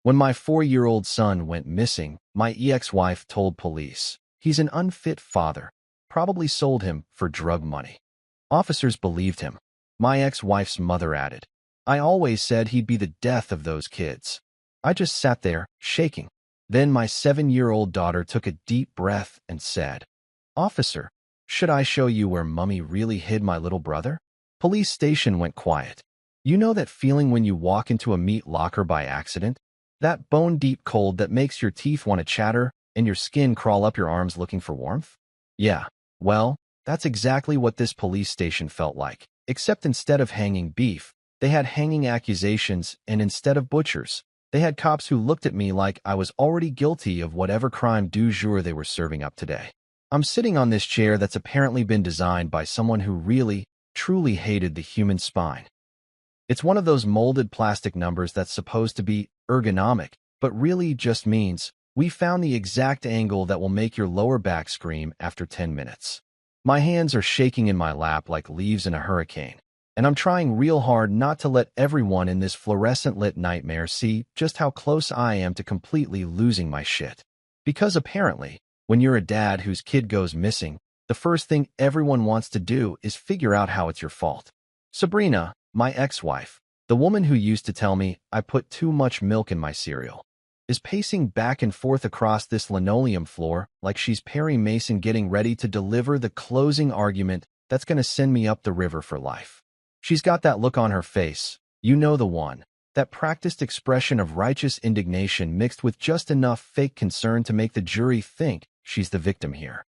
When my 4-year-old son went missing, my ex-wife told police. He's an unfit father. Probably sold him for drug money. Officers believed him. My ex-wife's mother added, I always said he'd be the death of those kids. I just sat there, shaking. Then my 7-year-old daughter took a deep breath and said, Officer, should I show you where Mummy really hid my little brother? Police station went quiet. You know that feeling when you walk into a meat locker by accident? That bone-deep cold that makes your teeth want to chatter and your skin crawl up your arms looking for warmth? Yeah, well, that's exactly what this police station felt like, except instead of hanging beef, they had hanging accusations, and instead of butchers, they had cops who looked at me like I was already guilty of whatever crime du jour they were serving up today. I'm sitting on this chair that's apparently been designed by someone who really, truly hated the human spine. It's one of those molded plastic numbers that's supposed to be ergonomic, but really just means we found the exact angle that will make your lower back scream after 10 minutes. My hands are shaking in my lap like leaves in a hurricane, and I'm trying real hard not to let everyone in this fluorescent-lit nightmare see just how close I am to completely losing my shit. Because apparently, when you're a dad whose kid goes missing, the first thing everyone wants to do is figure out how it's your fault. Sabrina, my ex-wife, the woman who used to tell me I put too much milk in my cereal, is pacing back and forth across this linoleum floor like she's Perry Mason getting ready to deliver the closing argument that's going to send me up the river for life. She's got that look on her face, you know the one, that practiced expression of righteous indignation mixed with just enough fake concern to make the jury think she's the victim here.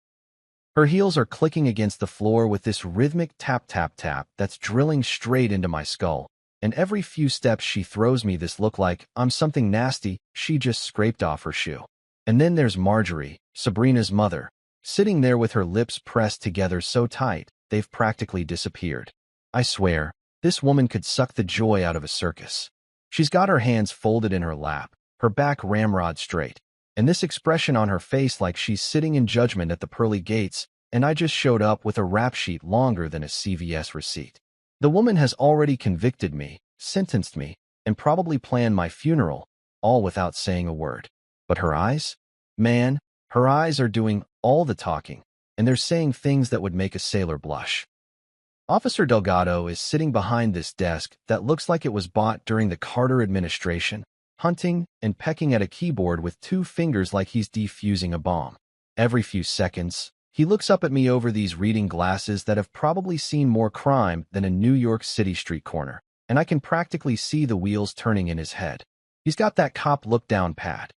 Her heels are clicking against the floor with this rhythmic tap-tap-tap that's drilling straight into my skull, and every few steps she throws me this look like I'm something nasty she just scraped off her shoe. And then there's Marjorie, Sabrina's mother, sitting there with her lips pressed together so tight they've practically disappeared. I swear, this woman could suck the joy out of a circus. She's got her hands folded in her lap, her back ramrod straight, and this expression on her face like she's sitting in judgment at the pearly gates, and I just showed up with a rap sheet longer than a CVS receipt. The woman has already convicted me, sentenced me, and probably planned my funeral, all without saying a word. But her eyes? Man, her eyes are doing all the talking, and they're saying things that would make a sailor blush. Officer Delgado is sitting behind this desk that looks like it was bought during the Carter administration, hunting and pecking at a keyboard with 2 fingers like he's defusing a bomb. Every few seconds, he looks up at me over these reading glasses that have probably seen more crime than a New York City street corner, and I can practically see the wheels turning in his head. He's got that cop look-down pad.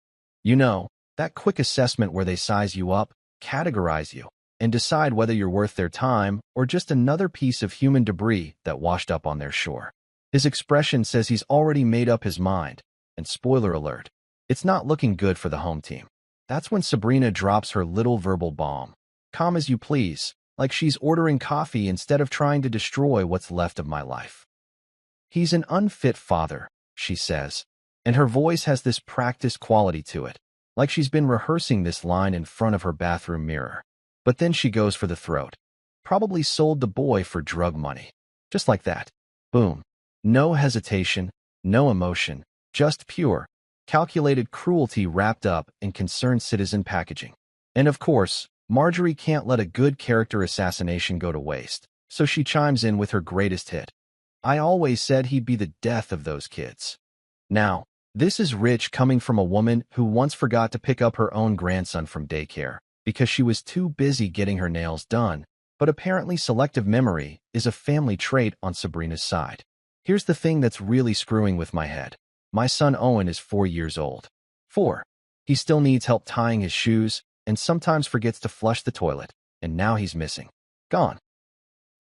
You know, that quick assessment where they size you up, categorize you, and decide whether you're worth their time or just another piece of human debris that washed up on their shore. His expression says he's already made up his mind, and spoiler alert, it's not looking good for the home team. That's when Sabrina drops her little verbal bomb. Calm as you please, like she's ordering coffee instead of trying to destroy what's left of my life. He's an unfit father, she says, and her voice has this practiced quality to it, like she's been rehearsing this line in front of her bathroom mirror. But then she goes for the throat. Probably sold the boy for drug money. Just like that. Boom. No hesitation, no emotion, just pure, calculated cruelty wrapped up in concerned citizen packaging. And of course, Marjorie can't let a good character assassination go to waste, so she chimes in with her greatest hit. I always said he'd be the death of those kids. Now, this is rich coming from a woman who once forgot to pick up her own grandson from daycare because she was too busy getting her nails done, but apparently selective memory is a family trait on Sabrina's side. Here's the thing that's really screwing with my head. My son Owen is 4 years old. 4. He still needs help tying his shoes and sometimes forgets to flush the toilet, and now he's missing. Gone.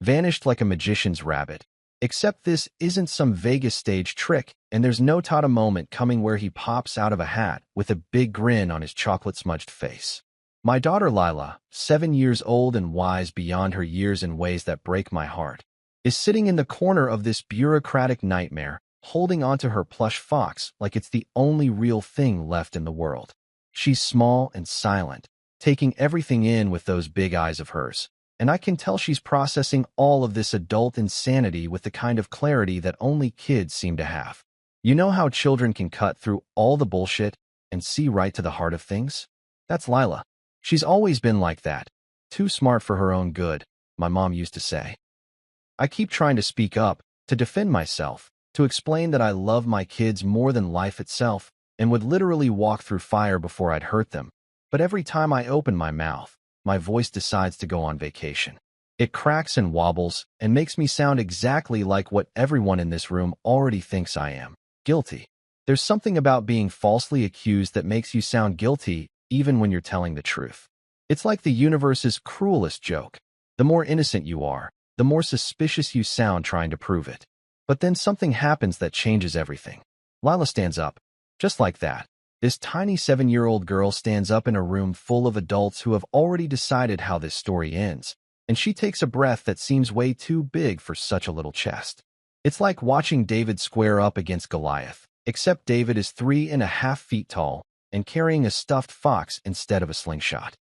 Vanished like a magician's rabbit. Except this isn't some Vegas stage trick, and there's no Tata moment coming where he pops out of a hat with a big grin on his chocolate-smudged face. My daughter Lila, 7 years old and wise beyond her years in ways that break my heart, is sitting in the corner of this bureaucratic nightmare, holding onto her plush fox like it's the only real thing left in the world. She's small and silent, taking everything in with those big eyes of hers, and I can tell she's processing all of this adult insanity with the kind of clarity that only kids seem to have. You know how children can cut through all the bullshit and see right to the heart of things? That's Lila. She's always been like that. Too smart for her own good, my mom used to say. I keep trying to speak up, to defend myself, to explain that I love my kids more than life itself and would literally walk through fire before I'd hurt them. But every time I open my mouth, my voice decides to go on vacation. It cracks and wobbles and makes me sound exactly like what everyone in this room already thinks I am. Guilty. There's something about being falsely accused that makes you sound guilty even when you're telling the truth. It's like the universe's cruelest joke. The more innocent you are, the more suspicious you sound trying to prove it. But then something happens that changes everything. Lila stands up. Just like that. This tiny 7-year-old girl stands up in a room full of adults who have already decided how this story ends, and she takes a breath that seems way too big for such a little chest. It's like watching David square up against Goliath, except David is 3.5 feet tall and carrying a stuffed fox instead of a slingshot.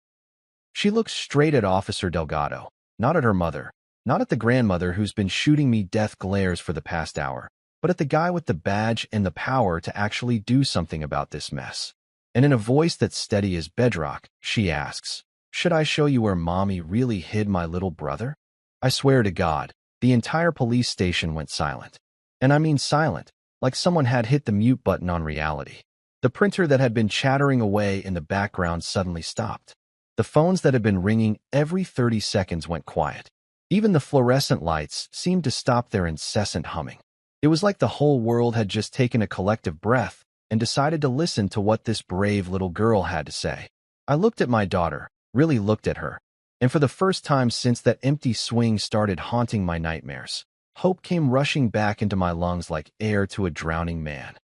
She looks straight at Officer Delgado, not at her mother, not at the grandmother who's been shooting me death glares for the past hour, but at the guy with the badge and the power to actually do something about this mess. And in a voice that's steady as bedrock, she asks, "Should I show you where Mommy really hid my little brother?" I swear to God, the entire police station went silent. And I mean silent, like someone had hit the mute button on reality. The printer that had been chattering away in the background suddenly stopped. The phones that had been ringing every 30 seconds went quiet. Even the fluorescent lights seemed to stop their incessant humming. It was like the whole world had just taken a collective breath and decided to listen to what this brave little girl had to say. I looked at my daughter, really looked at her, and for the first time since that empty swing started haunting my nightmares, hope came rushing back into my lungs like air to a drowning man.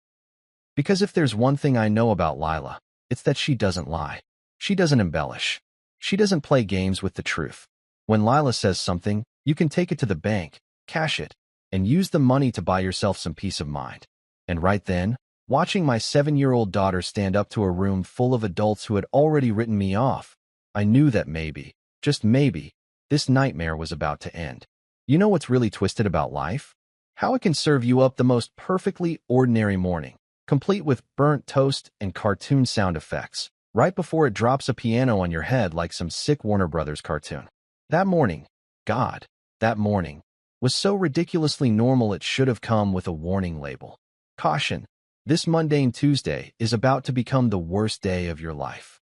Because if there's one thing I know about Lila, it's that she doesn't lie. She doesn't embellish. She doesn't play games with the truth. When Lila says something, you can take it to the bank, cash it, and use the money to buy yourself some peace of mind. And right then, watching my 7-year-old daughter stand up to a room full of adults who had already written me off, I knew that maybe, just maybe, this nightmare was about to end. You know what's really twisted about life? How it can serve you up the most perfectly ordinary morning, complete with burnt toast and cartoon sound effects, right before it drops a piano on your head like some sick Warner Brothers cartoon. That morning, God, that morning, was so ridiculously normal it should have come with a warning label. Caution, this mundane Tuesday is about to become the worst day of your life.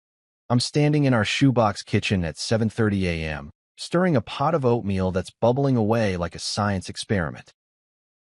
I'm standing in our shoebox kitchen at 7:30 a.m., stirring a pot of oatmeal that's bubbling away like a science experiment.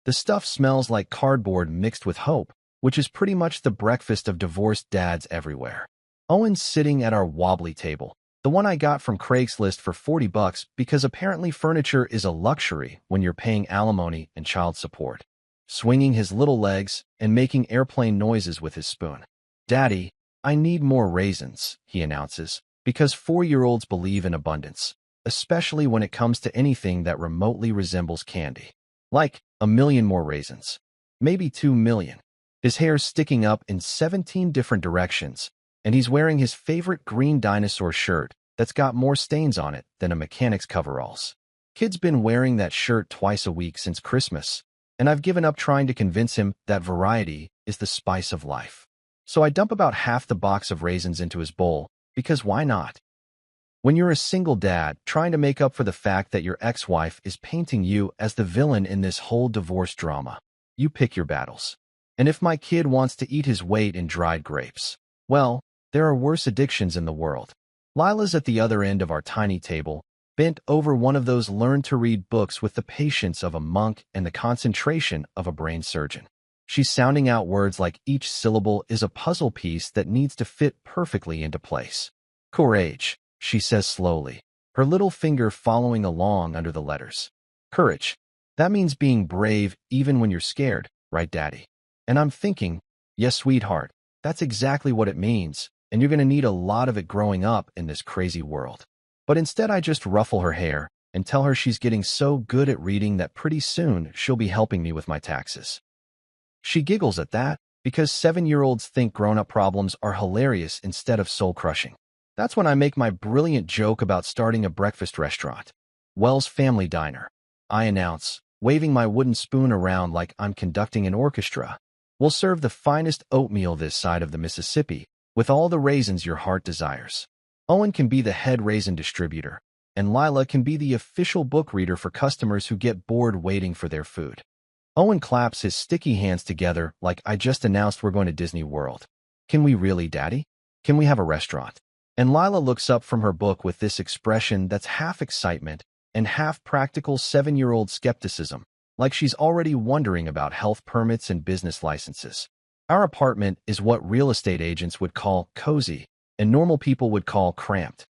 The stuff smells like cardboard mixed with hope, which is pretty much the breakfast of divorced dads everywhere. Owen's sitting at our wobbly table, the one I got from Craigslist for $40 because apparently furniture is a luxury when you're paying alimony and child support, swinging his little legs and making airplane noises with his spoon. "Daddy, I need more raisins," he announces, because 4-year-olds believe in abundance, especially when it comes to anything that remotely resembles candy. Like a million more raisins. Maybe 2 million. His hair's sticking up in 17 different directions, and he's wearing his favorite green dinosaur shirt that's got more stains on it than a mechanic's coveralls. Kid's been wearing that shirt twice a week since Christmas, and I've given up trying to convince him that variety is the spice of life. So I dump about half the box of raisins into his bowl, because why not? When you're a single dad trying to make up for the fact that your ex-wife is painting you as the villain in this whole divorce drama, you pick your battles. And if my kid wants to eat his weight in dried grapes, well, there are worse addictions in the world. Lila's at the other end of our tiny table, bent over one of those learn-to-read books with the patience of a monk and the concentration of a brain surgeon. She's sounding out words like each syllable is a puzzle piece that needs to fit perfectly into place. "Courage," she says slowly, her little finger following along under the letters. "Courage. That means being brave even when you're scared, right, Daddy?" And I'm thinking, yes, sweetheart, that's exactly what it means, and you're going to need a lot of it growing up in this crazy world. But instead I just ruffle her hair and tell her she's getting so good at reading that pretty soon she'll be helping me with my taxes. She giggles at that, because 7-year-olds think grown-up problems are hilarious instead of soul-crushing. That's when I make my brilliant joke about starting a breakfast restaurant. Wells Family Diner, I announce, waving my wooden spoon around like I'm conducting an orchestra. We'll serve the finest oatmeal this side of the Mississippi, with all the raisins your heart desires. Owen can be the head raisin distributor, and Lila can be the official book reader for customers who get bored waiting for their food. Owen claps his sticky hands together like, I just announced we're going to Disney World. Can we really, Daddy? Can we have a restaurant? And Lila looks up from her book with this expression that's half excitement and half practical 7-year-old skepticism, like she's already wondering about health permits and business licenses. Our apartment is what real estate agents would call cozy, and normal people would call cramped.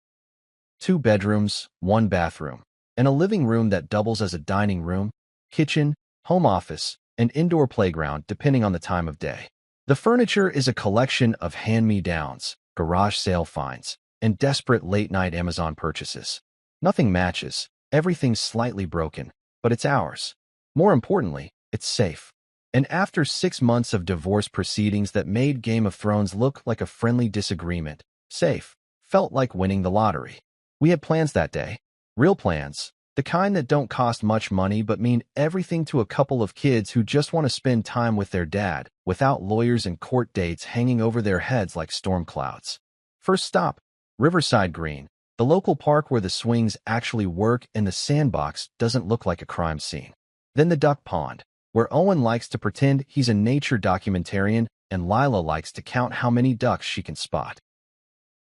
2 bedrooms, 1 bathroom, and a living room that doubles as a dining room, kitchen, home office, and indoor playground depending on the time of day. The furniture is a collection of hand-me-downs, garage sale finds, and desperate late-night Amazon purchases. Nothing matches, everything's slightly broken, but it's ours. More importantly, it's safe. And after 6 months of divorce proceedings that made Game of Thrones look like a friendly disagreement, safe felt like winning the lottery. We had plans that day. Real plans. The kind that don't cost much money but mean everything to a couple of kids who just want to spend time with their dad, without lawyers and court dates hanging over their heads like storm clouds. First stop, Riverside Green, the local park where the swings actually work and the sandbox doesn't look like a crime scene. Then the duck pond, where Owen likes to pretend he's a nature documentarian and Lila likes to count how many ducks she can spot.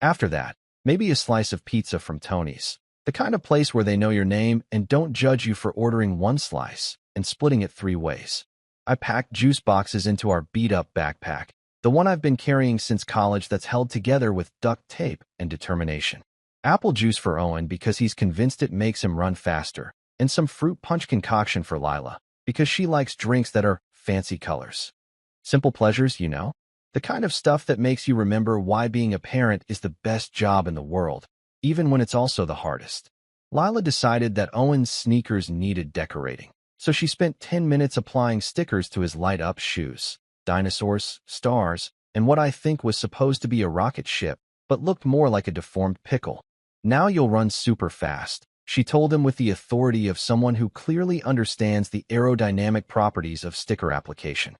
After that, maybe a slice of pizza from Tony's. The kind of place where they know your name and don't judge you for ordering 1 slice and splitting it 3 ways. I packed juice boxes into our beat-up backpack, the one I've been carrying since college that's held together with duct tape and determination. Apple juice for Owen because he's convinced it makes him run faster, and some fruit punch concoction for Lila because she likes drinks that are fancy colors. Simple pleasures, you know? The kind of stuff that makes you remember why being a parent is the best job in the world, even when it's also the hardest. Lila decided that Owen's sneakers needed decorating, so she spent 10 minutes applying stickers to his light-up shoes. Dinosaurs, stars, and what I think was supposed to be a rocket ship, but looked more like a deformed pickle. Now you'll run super fast, she told him with the authority of someone who clearly understands the aerodynamic properties of sticker application.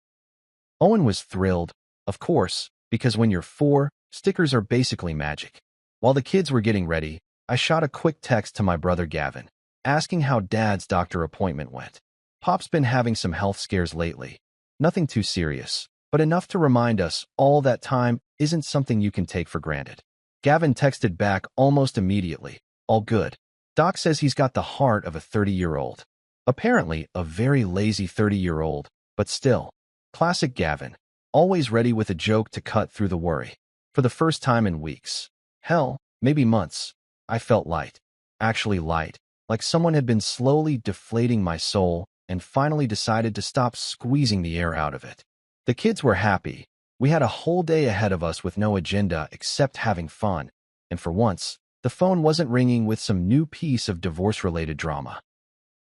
Owen was thrilled, of course, because when you're 4, stickers are basically magic. While the kids were getting ready, I shot a quick text to my brother Gavin, asking how Dad's doctor appointment went. Pop's been having some health scares lately. Nothing too serious, but enough to remind us all that time isn't something you can take for granted. Gavin texted back almost immediately, all good. Doc says he's got the heart of a 30-year-old. Apparently, a very lazy 30-year-old, but still. Classic Gavin, always ready with a joke to cut through the worry. For the first time in weeks. Hell, maybe months. I felt light. Actually light. Like someone had been slowly deflating my soul and finally decided to stop squeezing the air out of it. The kids were happy. We had a whole day ahead of us with no agenda except having fun. And for once, the phone wasn't ringing with some new piece of divorce-related drama.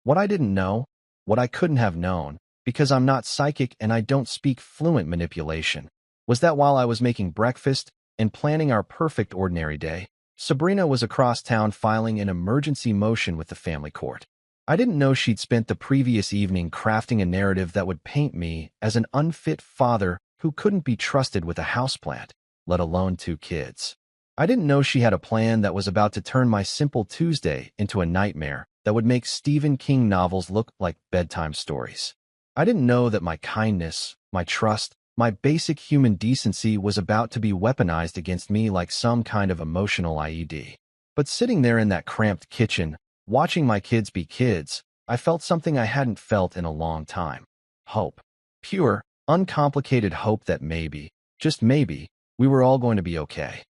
What I didn't know, what I couldn't have known, because I'm not psychic and I don't speak fluent manipulation, was that while I was making breakfast and planning our perfect ordinary day, Sabrina was across town filing an emergency motion with the family court. I didn't know she'd spent the previous evening crafting a narrative that would paint me as an unfit father who couldn't be trusted with a houseplant, let alone 2 kids. I didn't know she had a plan that was about to turn my simple Tuesday into a nightmare that would make Stephen King novels look like bedtime stories. I didn't know that my kindness, my trust, my basic human decency was about to be weaponized against me like some kind of emotional IED. But sitting there in that cramped kitchen, watching my kids be kids, I felt something I hadn't felt in a long time. Hope. Pure, uncomplicated hope that maybe, just maybe, we were all going to be okay.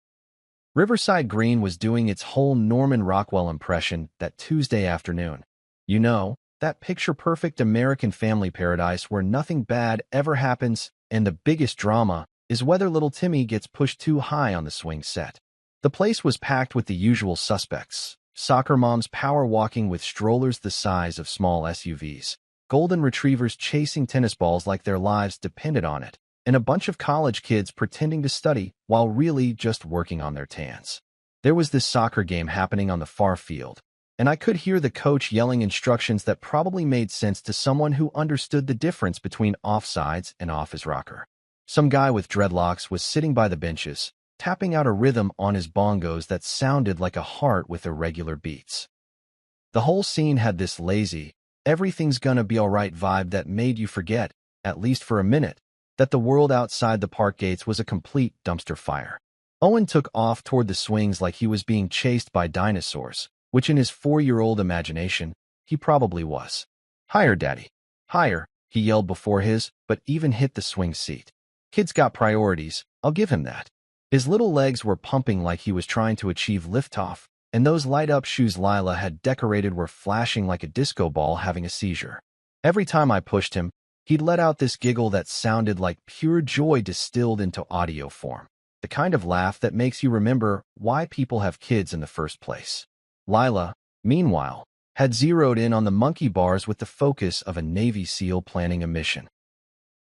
Riverside Green was doing its whole Norman Rockwell impression that Tuesday afternoon. You know, that picture-perfect American family paradise where nothing bad ever happens and the biggest drama is whether little Timmy gets pushed too high on the swing set. The place was packed with the usual suspects. Soccer moms power walking with strollers the size of small SUVs, golden retrievers chasing tennis balls like their lives depended on it, and a bunch of college kids pretending to study while really just working on their tans. There was this soccer game happening on the far field, and I could hear the coach yelling instructions that probably made sense to someone who understood the difference between offsides and off his rocker. Some guy with dreadlocks was sitting by the benches, tapping out a rhythm on his bongos that sounded like a heart with irregular beats. The whole scene had this lazy, everything's gonna be alright vibe that made you forget, at least for a minute, that the world outside the park gates was a complete dumpster fire. Owen took off toward the swings like he was being chased by dinosaurs, which in his 4-year-old imagination, he probably was. Higher, Daddy. Higher, he yelled before his, but even hit the swing seat. Kid's got priorities, I'll give him that. His little legs were pumping like he was trying to achieve liftoff, and those light-up shoes Lila had decorated were flashing like a disco ball having a seizure. Every time I pushed him, he'd let out this giggle that sounded like pure joy distilled into audio form, the kind of laugh that makes you remember why people have kids in the first place. Lila, meanwhile, had zeroed in on the monkey bars with the focus of a Navy SEAL planning a mission.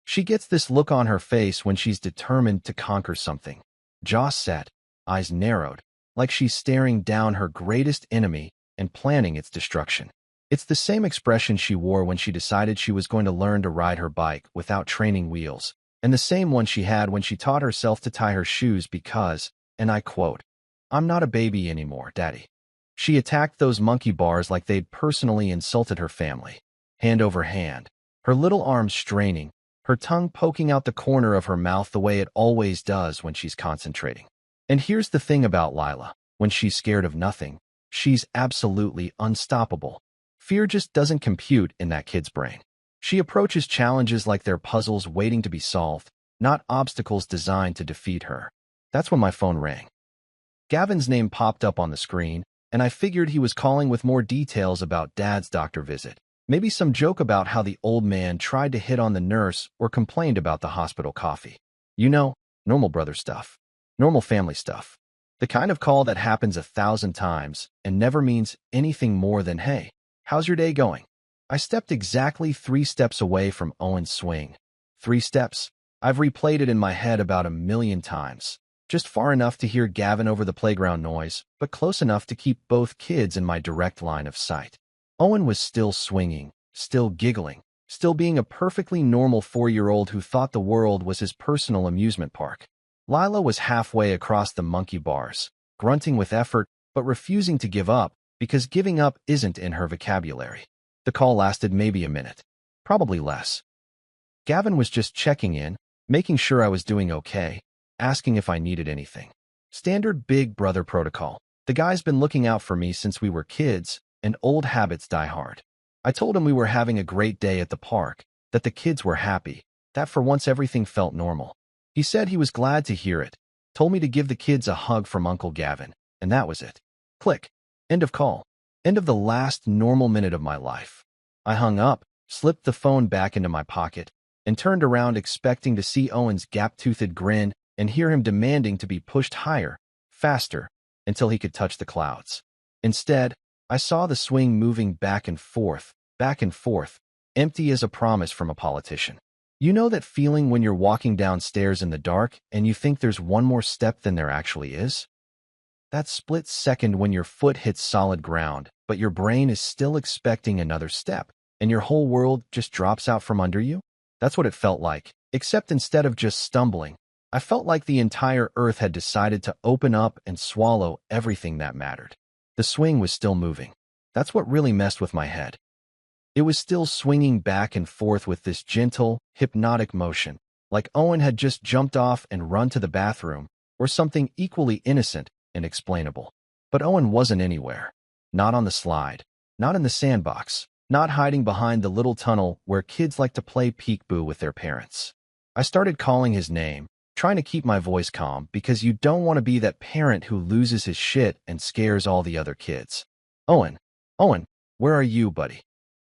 She gets this look on her face when she's determined to conquer something. Jaw set, eyes narrowed, like she's staring down her greatest enemy and planning its destruction. It's the same expression she wore when she decided she was going to learn to ride her bike without training wheels, and the same one she had when she taught herself to tie her shoes because, and I quote, "I'm not a baby anymore, Daddy." She attacked those monkey bars like they'd personally insulted her family, hand over hand, her little arms straining, her tongue poking out the corner of her mouth the way it always does when she's concentrating. And here's the thing about Lila, when she's scared of nothing, she's absolutely unstoppable. Fear just doesn't compute in that kid's brain. She approaches challenges like they're puzzles waiting to be solved, not obstacles designed to defeat her. That's when my phone rang. Gavin's name popped up on the screen, and I figured he was calling with more details about Dad's doctor visit. Maybe some joke about how the old man tried to hit on the nurse or complained about the hospital coffee. You know, normal brother stuff. Normal family stuff. The kind of call that happens 1,000 times and never means anything more than, "Hey, how's your day going?" I stepped exactly 3 steps away from Owen's swing. 3 steps. I've replayed it in my head about 1,000,000 times. Just far enough to hear Gavin over the playground noise, but close enough to keep both kids in my direct line of sight. Owen was still swinging, still giggling, still being a perfectly normal 4-year-old who thought the world was his personal amusement park. Lila was halfway across the monkey bars, grunting with effort but refusing to give up because giving up isn't in her vocabulary. The call lasted maybe a minute, probably less. Gavin was just checking in, making sure I was doing okay, asking if I needed anything. Standard big brother protocol. The guy's been looking out for me since we were kids, and old habits die hard. I told him we were having a great day at the park, that the kids were happy, that for once everything felt normal. He said he was glad to hear it, told me to give the kids a hug from Uncle Gavin, and that was it. Click. End of call. End of the last normal minute of my life. I hung up, slipped the phone back into my pocket, and turned around expecting to see Owen's gap-toothed grin and hear him demanding to be pushed higher, faster, until he could touch the clouds. Instead, I saw the swing moving back and forth, empty as a promise from a politician. You know that feeling when you're walking downstairs in the dark and you think there's one more step than there actually is? That split second when your foot hits solid ground, but your brain is still expecting another step, and your whole world just drops out from under you? That's what it felt like, except instead of just stumbling, I felt like the entire earth had decided to open up and swallow everything that mattered. The swing was still moving. That's what really messed with my head. It was still swinging back and forth with this gentle, hypnotic motion, like Owen had just jumped off and run to the bathroom, or something equally innocent and explainable. But Owen wasn't anywhere. Not on the slide, not in the sandbox, not hiding behind the little tunnel where kids like to play peekaboo with their parents. I started calling his name, trying to keep my voice calm because you don't want to be that parent who loses his shit and scares all the other kids. Owen, where are you, buddy?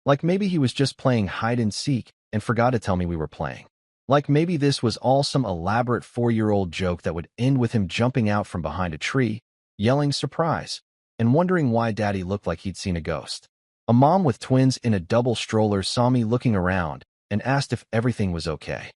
Like maybe he was just playing hide and seek and forgot to tell me we were playing. Like maybe this was all some elaborate 4-year-old joke that would end with him jumping out from behind a tree, yelling surprise, and wondering why Daddy looked like he'd seen a ghost. A mom with twins in a double stroller saw me looking around and asked if everything was okay.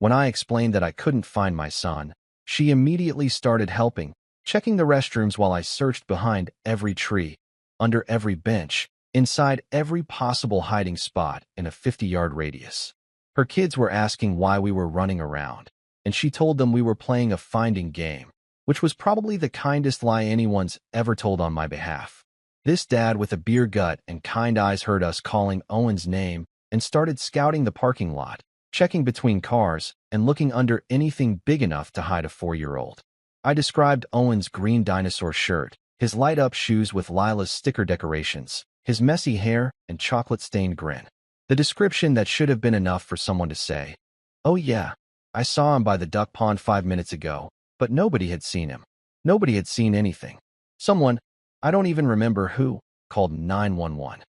When I explained that I couldn't find my son, she immediately started helping, checking the restrooms while I searched behind every tree, under every bench, inside every possible hiding spot in a 50-yard radius. Her kids were asking why we were running around, and she told them we were playing a finding game, which was probably the kindest lie anyone's ever told on my behalf. This dad with a beer gut and kind eyes heard us calling Owen's name and started scouting the parking lot, checking between cars and looking under anything big enough to hide a 4-year-old. I described Owen's green dinosaur shirt, his light-up shoes with Lila's sticker decorations, his messy hair and chocolate-stained grin. The description that should have been enough for someone to say, "Oh yeah, I saw him by the duck pond 5 minutes ago," but nobody had seen him. Nobody had seen anything. Someone, I don't even remember who, called 911.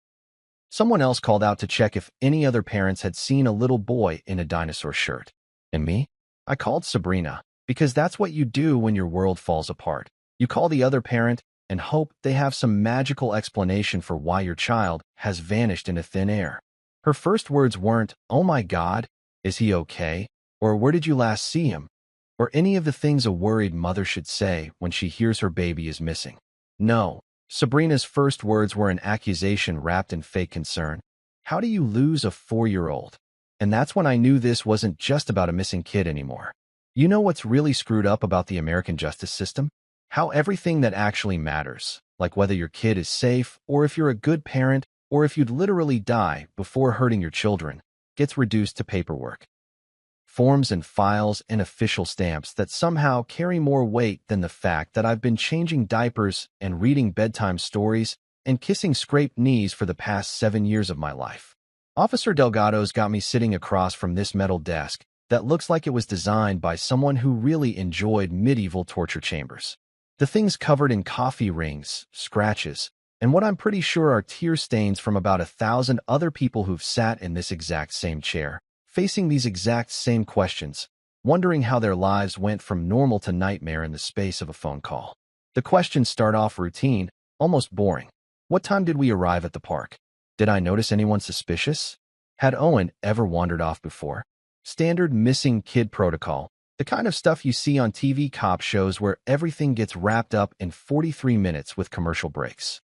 Someone else called out to check if any other parents had seen a little boy in a dinosaur shirt. And me? I called Sabrina, because that's what you do when your world falls apart. You call the other parent and hope they have some magical explanation for why your child has vanished into thin air. Her first words weren't, "Oh my God, is he okay?" or "Where did you last see him?" or any of the things a worried mother should say when she hears her baby is missing. No, Sabrina's first words were an accusation wrapped in fake concern. "How do you lose a 4-year-old?" And that's when I knew this wasn't just about a missing kid anymore. You know what's really screwed up about the American justice system? How everything that actually matters, like whether your kid is safe, or if you're a good parent, or if you'd literally die before hurting your children, gets reduced to paperwork. Forms and files and official stamps that somehow carry more weight than the fact that I've been changing diapers and reading bedtime stories and kissing scraped knees for the past 7 years of my life. Officer Delgado's got me sitting across from this metal desk that looks like it was designed by someone who really enjoyed medieval torture chambers. The thing's covered in coffee rings, scratches, and what I'm pretty sure are tear stains from about 1,000 other people who've sat in this exact same chair, facing these exact same questions, wondering how their lives went from normal to nightmare in the space of a phone call. The questions start off routine, almost boring. What time did we arrive at the park? Did I notice anyone suspicious? Had Owen ever wandered off before? Standard missing kid protocol, the kind of stuff you see on TV cop shows where everything gets wrapped up in 43 minutes with commercial breaks.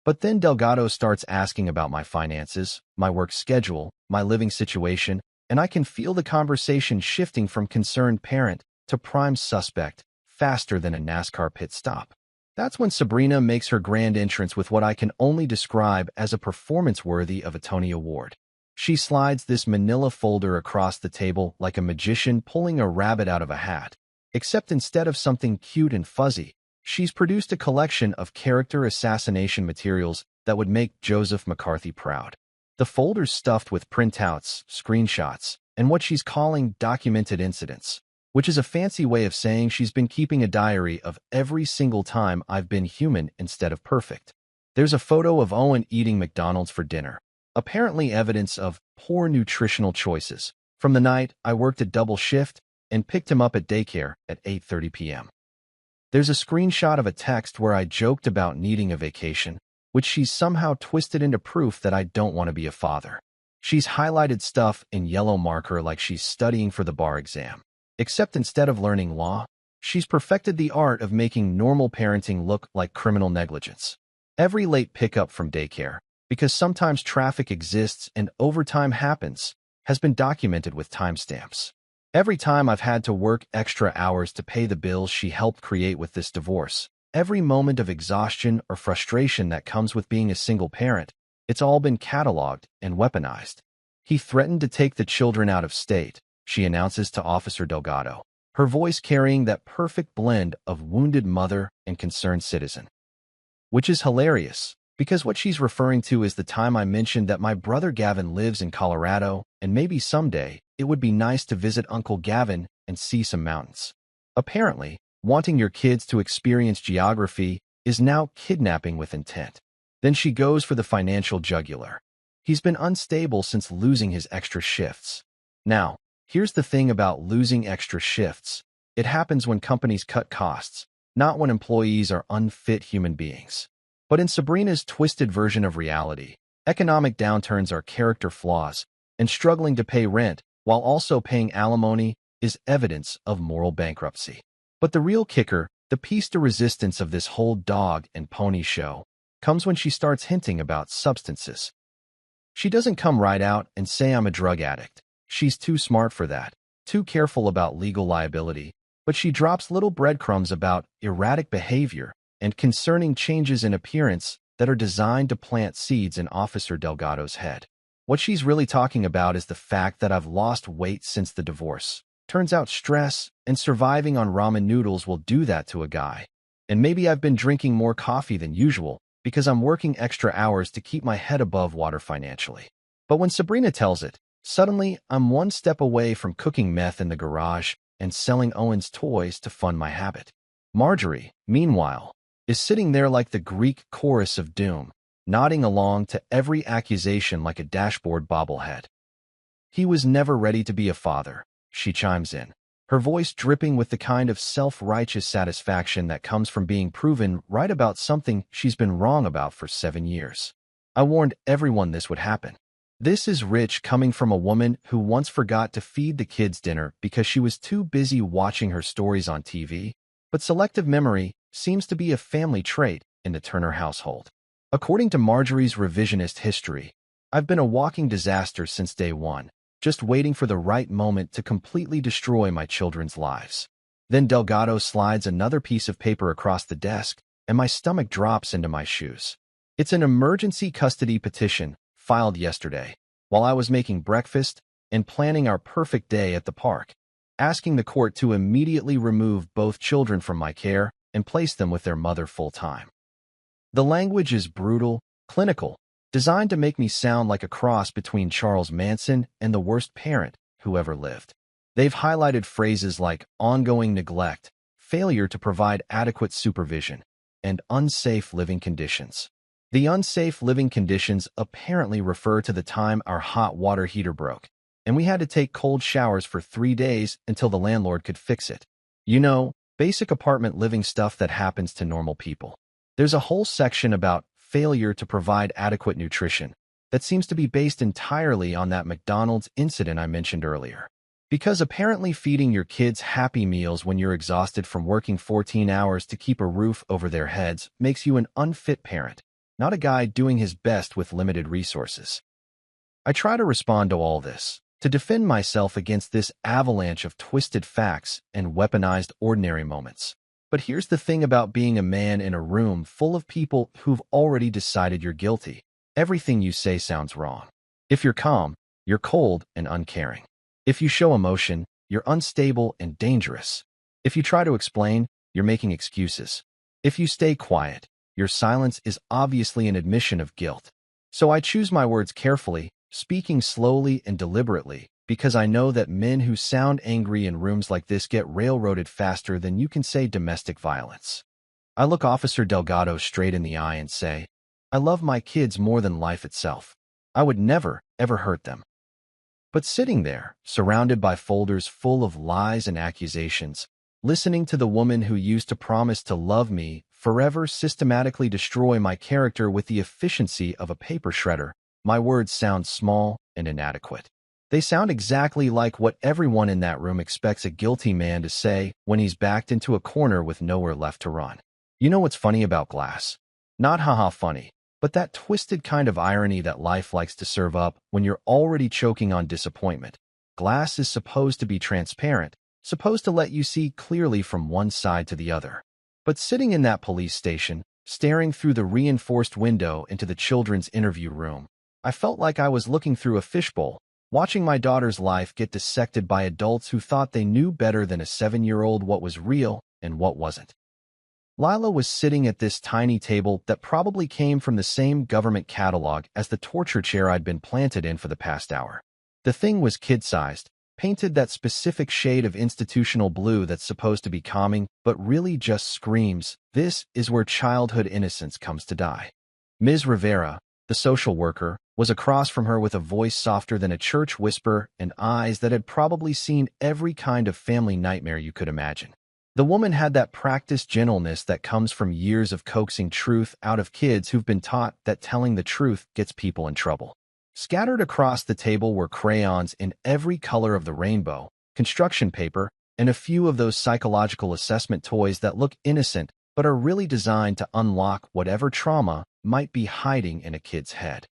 But then Delgado starts asking about my finances, my work schedule, my living situation, and I can feel the conversation shifting from concerned parent to prime suspect faster than a NASCAR pit stop. That's when Sabrina makes her grand entrance with what I can only describe as a performance worthy of a Tony Award. She slides this manila folder across the table like a magician pulling a rabbit out of a hat, except instead of something cute and fuzzy, she's produced a collection of character assassination materials that would make Joseph McCarthy proud. The folder's stuffed with printouts, screenshots, and what she's calling documented incidents, which is a fancy way of saying she's been keeping a diary of every single time I've been human instead of perfect. There's a photo of Owen eating McDonald's for dinner, apparently evidence of poor nutritional choices, from the night I worked a double shift and picked him up at daycare at 8:30 p.m. There's a screenshot of a text where I joked about needing a vacation, which she's somehow twisted into proof that I don't want to be a father. She's highlighted stuff in yellow marker like she's studying for the bar exam. Except instead of learning law, she's perfected the art of making normal parenting look like criminal negligence. Every late pickup from daycare, because sometimes traffic exists and overtime happens, has been documented with timestamps. Every time I've had to work extra hours to pay the bills she helped create with this divorce, every moment of exhaustion or frustration that comes with being a single parent, it's all been cataloged and weaponized. He threatened to take the children out of state, she announces to Officer Delgado, her voice carrying that perfect blend of wounded mother and concerned citizen. Which is hilarious, because what she's referring to is the time I mentioned that my brother Gavin lives in Colorado, and maybe someday it would be nice to visit Uncle Gavin and see some mountains. Apparently, wanting your kids to experience geography is now kidnapping with intent. Then she goes for the financial jugular. He's been unstable since losing his extra shifts. Now, here's the thing about losing extra shifts. It happens when companies cut costs, not when employees are unfit human beings. But in Sabrina's twisted version of reality, economic downturns are character flaws, and struggling to pay rent while also paying alimony is evidence of moral bankruptcy. But the real kicker, the piece de resistance of this whole dog and pony show, comes when she starts hinting about substances. She doesn't come right out and say I'm a drug addict. She's too smart for that, too careful about legal liability, but she drops little breadcrumbs about erratic behavior and concerning changes in appearance that are designed to plant seeds in Officer Delgado's head. What she's really talking about is the fact that I've lost weight since the divorce. Turns out stress and surviving on ramen noodles will do that to a guy. And maybe I've been drinking more coffee than usual because I'm working extra hours to keep my head above water financially. But when Sabrina tells it, suddenly I'm one step away from cooking meth in the garage and selling Owen's toys to fund my habit. Marjorie, meanwhile, is sitting there like the Greek chorus of doom, nodding along to every accusation like a dashboard bobblehead. He was never ready to be a father, she chimes in, her voice dripping with the kind of self-righteous satisfaction that comes from being proven right about something she's been wrong about for 7 years. I warned everyone this would happen. This is rich coming from a woman who once forgot to feed the kids dinner because she was too busy watching her stories on TV, but selective memory seems to be a family trait in the Turner household. According to Marjorie's revisionist history, I've been a walking disaster since day one, just waiting for the right moment to completely destroy my children's lives. Then Delgado slides another piece of paper across the desk, and my stomach drops into my shoes. It's an emergency custody petition filed yesterday, while I was making breakfast and planning our perfect day at the park, asking the court to immediately remove both children from my care and place them with their mother full-time. The language is brutal, clinical, designed to make me sound like a cross between Charles Manson and the worst parent who ever lived. They've highlighted phrases like ongoing neglect, failure to provide adequate supervision, and unsafe living conditions. The unsafe living conditions apparently refer to the time our hot water heater broke, and we had to take cold showers for 3 days until the landlord could fix it. You know, basic apartment living stuff that happens to normal people. There's a whole section about failure to provide adequate nutrition that seems to be based entirely on that McDonald's incident I mentioned earlier. Because apparently feeding your kids Happy Meals when you're exhausted from working 14 hours to keep a roof over their heads makes you an unfit parent, not a guy doing his best with limited resources. I try to respond to all this, to defend myself against this avalanche of twisted facts and weaponized ordinary moments. But here's the thing about being a man in a room full of people who've already decided you're guilty. Everything you say sounds wrong. If you're calm, you're cold and uncaring. If you show emotion, you're unstable and dangerous. If you try to explain, you're making excuses. If you stay quiet, your silence is obviously an admission of guilt. So I choose my words carefully, speaking slowly and deliberately, because I know that men who sound angry in rooms like this get railroaded faster than you can say domestic violence. I look Officer Delgado straight in the eye and say, I love my kids more than life itself. I would never, ever hurt them. But sitting there, surrounded by folders full of lies and accusations, listening to the woman who used to promise to love me forever systematically destroy my character with the efficiency of a paper shredder, my words sound small and inadequate. They sound exactly like what everyone in that room expects a guilty man to say when he's backed into a corner with nowhere left to run. You know what's funny about Glass? Not haha funny, but that twisted kind of irony that life likes to serve up when you're already choking on disappointment. Glass is supposed to be transparent, supposed to let you see clearly from one side to the other. But sitting in that police station, staring through the reinforced window into the children's interview room, I felt like I was looking through a fishbowl, watching my daughter's life get dissected by adults who thought they knew better than a 7-year-old what was real and what wasn't. Lila was sitting at this tiny table that probably came from the same government catalog as the torture chair I'd been planted in for the past hour. The thing was kid-sized, painted that specific shade of institutional blue that's supposed to be calming, but really just screams, this is where childhood innocence comes to die. Ms. Rivera, the social worker, was across from her with a voice softer than a church whisper and eyes that had probably seen every kind of family nightmare you could imagine. The woman had that practiced gentleness that comes from years of coaxing truth out of kids who've been taught that telling the truth gets people in trouble. Scattered across the table were crayons in every color of the rainbow, construction paper, and a few of those psychological assessment toys that look innocent but are really designed to unlock whatever trauma might be hiding in a kid's head.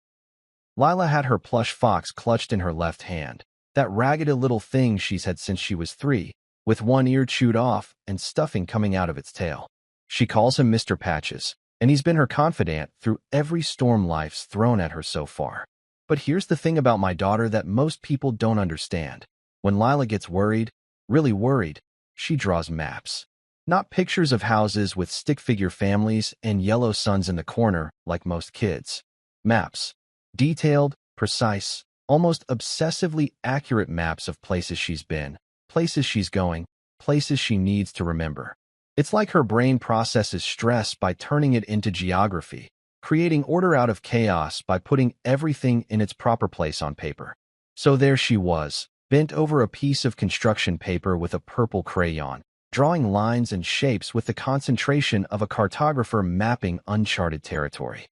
Lila had her plush fox clutched in her left hand, that ragged little thing she's had since she was 3, with one ear chewed off and stuffing coming out of its tail. She calls him Mr. Patches, and he's been her confidant through every storm life's thrown at her so far. But here's the thing about my daughter that most people don't understand. When Lila gets worried, really worried, she draws maps. Not pictures of houses with stick-figure families and yellow suns in the corner like most kids. Maps. Detailed, precise, almost obsessively accurate maps of places she's been, places she's going, places she needs to remember. It's like her brain processes stress by turning it into geography, creating order out of chaos by putting everything in its proper place on paper. So there she was, bent over a piece of construction paper with a purple crayon, drawing lines and shapes with the concentration of a cartographer mapping uncharted territory.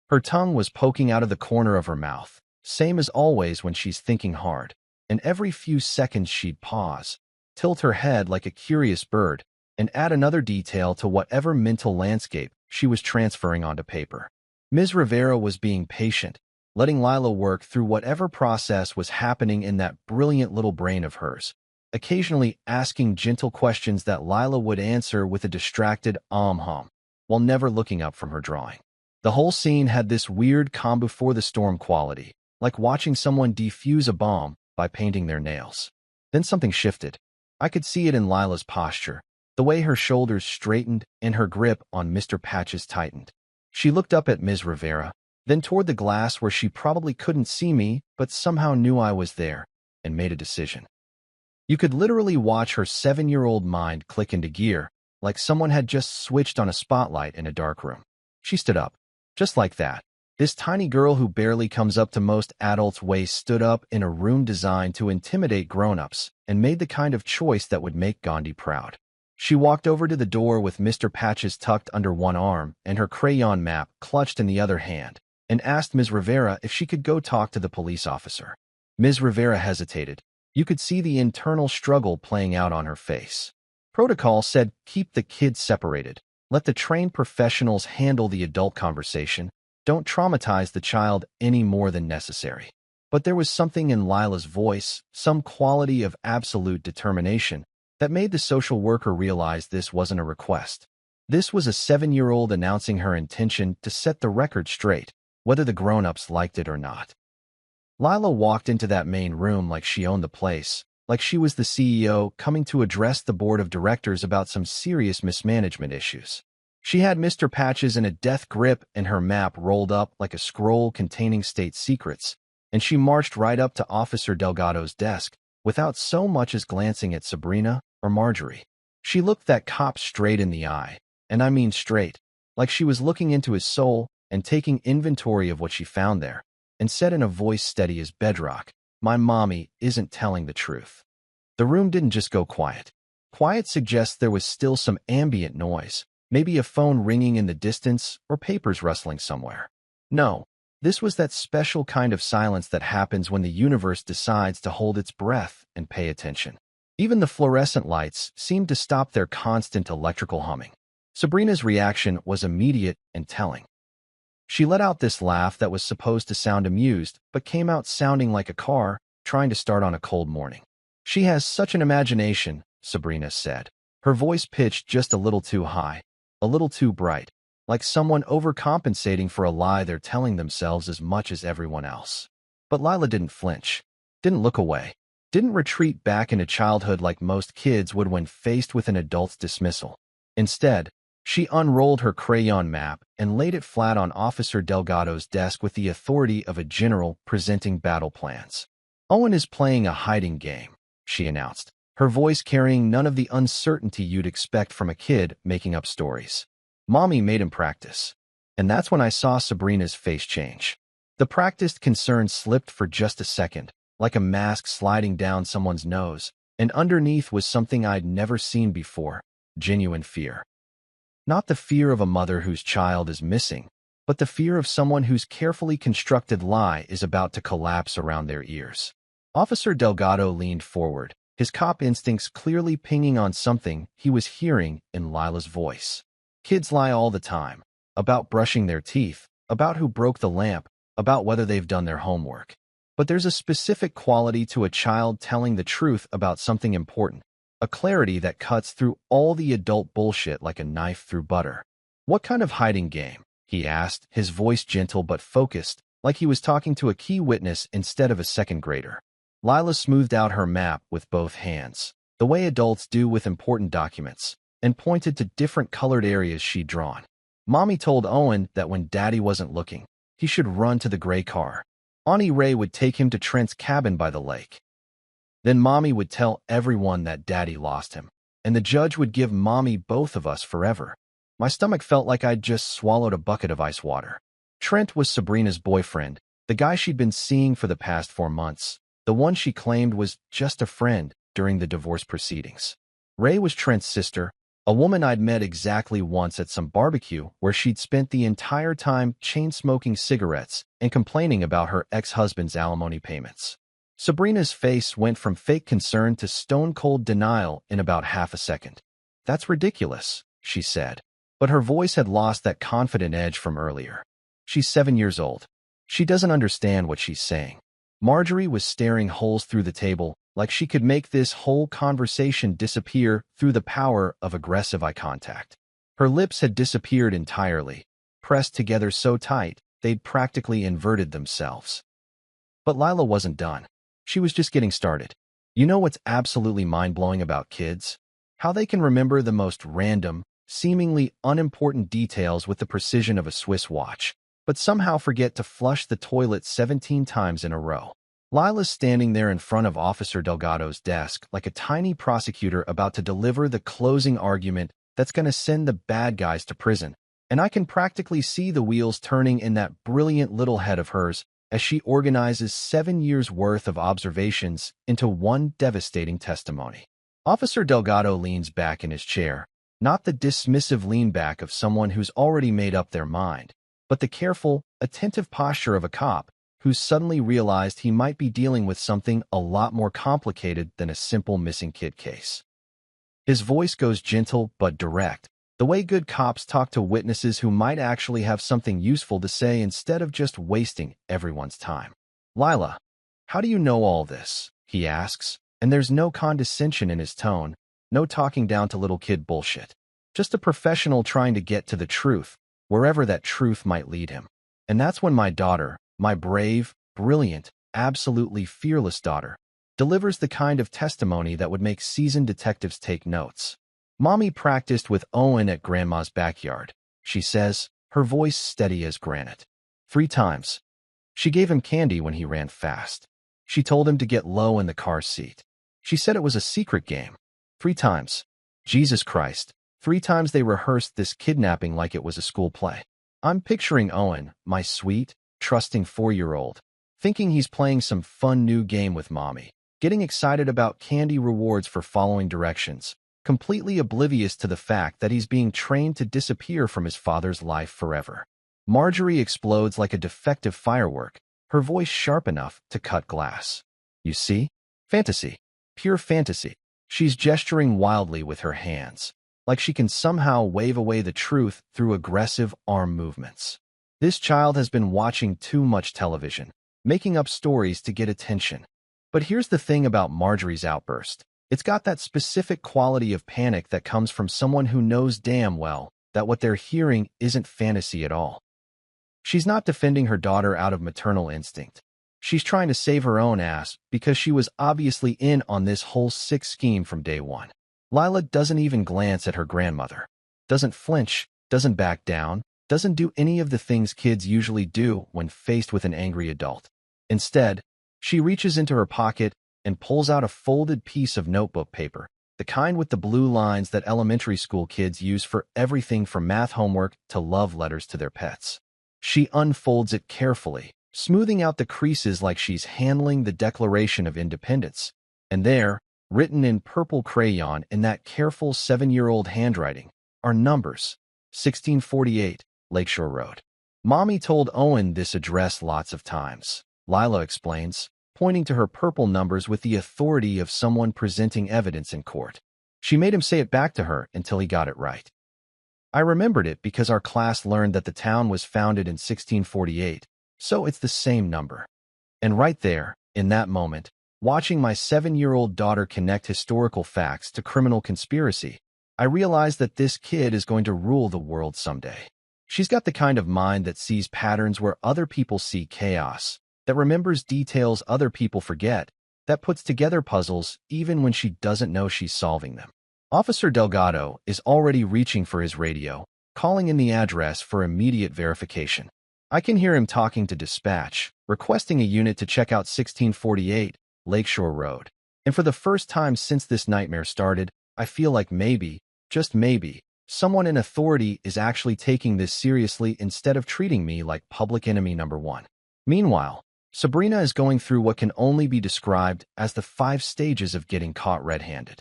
Her tongue was poking out of the corner of her mouth, same as always when she's thinking hard, and every few seconds she'd pause, tilt her head like a curious bird, and add another detail to whatever mental landscape she was transferring onto paper. Ms. Rivera was being patient, letting Lila work through whatever process was happening in that brilliant little brain of hers, occasionally asking gentle questions that Lila would answer with a distracted hum, while never looking up from her drawing. The whole scene had this weird calm before the storm quality, like watching someone defuse a bomb by painting their nails. Then something shifted. I could see it in Lila's posture, the way her shoulders straightened and her grip on Mr. Patches tightened. She looked up at Ms. Rivera, then toward the glass where she probably couldn't see me but somehow knew I was there, and made a decision. You could literally watch her 7-year-old mind click into gear, like someone had just switched on a spotlight in a dark room. She stood up. Just like that, this tiny girl who barely comes up to most adults' waist stood up in a room designed to intimidate grown-ups and made the kind of choice that would make Gandhi proud. She walked over to the door with Mr. Patches tucked under one arm and her crayon map clutched in the other hand, and asked Ms. Rivera if she could go talk to the police officer. Ms. Rivera hesitated. You could see the internal struggle playing out on her face. Protocol said keep the kids separated. Let the trained professionals handle the adult conversation. Don't traumatize the child any more than necessary. But there was something in Lila's voice, some quality of absolute determination, that made the social worker realize this wasn't a request. This was a 7-year-old announcing her intention to set the record straight, whether the grown-ups liked it or not. Lila walked into that main room like she owned the place, like she was the CEO coming to address the board of directors about some serious mismanagement issues. She had Mr. Patches in a death grip and her map rolled up like a scroll containing state secrets, and she marched right up to Officer Delgado's desk without so much as glancing at Sabrina or Marjorie. She looked that cop straight in the eye, and I mean straight, like she was looking into his soul and taking inventory of what she found there, and said in a voice steady as bedrock, "My mommy isn't telling the truth." The room didn't just go quiet. Quiet suggests there was still some ambient noise, maybe a phone ringing in the distance or papers rustling somewhere. No, this was that special kind of silence that happens when the universe decides to hold its breath and pay attention. Even the fluorescent lights seemed to stop their constant electrical humming. Sabrina's reaction was immediate and telling. She let out this laugh that was supposed to sound amused, but came out sounding like a car trying to start on a cold morning. "She has such an imagination," Sabrina said, her voice pitched just a little too high, a little too bright, like someone overcompensating for a lie they're telling themselves as much as everyone else. But Lila didn't flinch, didn't look away, didn't retreat back into childhood like most kids would when faced with an adult's dismissal. Instead, she unrolled her crayon map and laid it flat on Officer Delgado's desk with the authority of a general presenting battle plans. "Owen is playing a hiding game," she announced, her voice carrying none of the uncertainty you'd expect from a kid making up stories. "Mommy made him practice." And that's when I saw Sabrina's face change. The practiced concern slipped for just a second, like a mask sliding down someone's nose, and underneath was something I'd never seen before, genuine fear. Not the fear of a mother whose child is missing, but the fear of someone whose carefully constructed lie is about to collapse around their ears. Officer Delgado leaned forward, his cop instincts clearly pinging on something he was hearing in Lila's voice. Kids lie all the time. About brushing their teeth, about who broke the lamp, about whether they've done their homework. But there's a specific quality to a child telling the truth about something important, a clarity that cuts through all the adult bullshit like a knife through butter. "What kind of hiding game?" he asked, his voice gentle but focused, like he was talking to a key witness instead of a second grader. Lila smoothed out her map with both hands, the way adults do with important documents, and pointed to different colored areas she'd drawn. Mommy told Owen that when Daddy wasn't looking, he should run to the gray car. Auntie Ray would take him to Trent's cabin by the lake. Then Mommy would tell everyone that Daddy lost him, and the judge would give Mommy both of us forever. My stomach felt like I'd just swallowed a bucket of ice water. Trent was Sabrina's boyfriend, the guy she'd been seeing for the past 4 months, the one she claimed was just a friend during the divorce proceedings. Ray was Trent's sister, a woman I'd met exactly once at some barbecue where she'd spent the entire time chain-smoking cigarettes and complaining about her ex-husband's alimony payments. Sabrina's face went from fake concern to stone-cold denial in about half a second. "That's ridiculous," she said, but her voice had lost that confident edge from earlier. "She's 7 years old. She doesn't understand what she's saying." Marjorie was staring holes through the table, like she could make this whole conversation disappear through the power of aggressive eye contact. Her lips had disappeared entirely, pressed together so tight they'd practically inverted themselves. But Lila wasn't done. She was just getting started. "You know what's absolutely mind-blowing about kids? How they can remember the most random, seemingly unimportant details with the precision of a Swiss watch, but somehow forget to flush the toilet 17 times in a row." Lila's standing there in front of Officer Delgado's desk like a tiny prosecutor about to deliver the closing argument that's going to send the bad guys to prison, and I can practically see the wheels turning in that brilliant little head of hers as she organizes 7 years' worth of observations into one devastating testimony. Officer Delgado leans back in his chair, not the dismissive lean back of someone who's already made up their mind, but the careful, attentive posture of a cop who's suddenly realized he might be dealing with something a lot more complicated than a simple missing kid case. His voice goes gentle but direct, the way good cops talk to witnesses who might actually have something useful to say instead of just wasting everyone's time. "Lila, how do you know all this?" he asks, and there's no condescension in his tone, no talking down to little kid bullshit. Just a professional trying to get to the truth, wherever that truth might lead him. "And that's when my daughter, my brave, brilliant, absolutely fearless daughter, delivers the kind of testimony that would make seasoned detectives take notes. Mommy practiced with Owen at Grandma's backyard," she says, her voice steady as granite. 3 times. She gave him candy when he ran fast. She told him to get low in the car seat. She said it was a secret game. 3 times. Jesus Christ. 3 times they rehearsed this kidnapping like it was a school play. I'm picturing Owen, my sweet, trusting 4-year-old, thinking he's playing some fun new game with Mommy, getting excited about candy rewards for following directions, completely oblivious to the fact that he's being trained to disappear from his father's life forever. Marjorie explodes like a defective firework, her voice sharp enough to cut glass. "You see? Fantasy. Pure fantasy." She's gesturing wildly with her hands, like she can somehow wave away the truth through aggressive arm movements. This child has been watching too much television, making up stories to get attention. But here's the thing about Marjorie's outburst. It's got that specific quality of panic that comes from someone who knows damn well that what they're hearing isn't fantasy at all. She's not defending her daughter out of maternal instinct. She's trying to save her own ass because she was obviously in on this whole sick scheme from day one. Lila doesn't even glance at her grandmother, doesn't flinch, doesn't back down, doesn't do any of the things kids usually do when faced with an angry adult. Instead, she reaches into her pocket and pulls out a folded piece of notebook paper, the kind with the blue lines that elementary school kids use for everything from math homework to love letters to their pets. She unfolds it carefully, smoothing out the creases like she's handling the Declaration of Independence. And there, written in purple crayon in that careful 7-year-old handwriting, are numbers. 1648, Lakeshore Road. Mommy told Owen this address lots of times, Lila explains, pointing to her purple numbers with the authority of someone presenting evidence in court. She made him say it back to her until he got it right. I remembered it because our class learned that the town was founded in 1648, so it's the same number. And right there, in that moment, watching my 7-year-old daughter connect historical facts to criminal conspiracy, I realized that this kid is going to rule the world someday. She's got the kind of mind that sees patterns where other people see chaos, that remembers details other people forget, that puts together puzzles even when she doesn't know she's solving them. Officer Delgado is already reaching for his radio, calling in the address for immediate verification. I can hear him talking to dispatch, requesting a unit to check out 1648 Lakeshore Road. And for the first time since this nightmare started, I feel like maybe, just maybe, someone in authority is actually taking this seriously instead of treating me like public enemy number one. Meanwhile, Sabrina is going through what can only be described as the 5 stages of getting caught red-handed.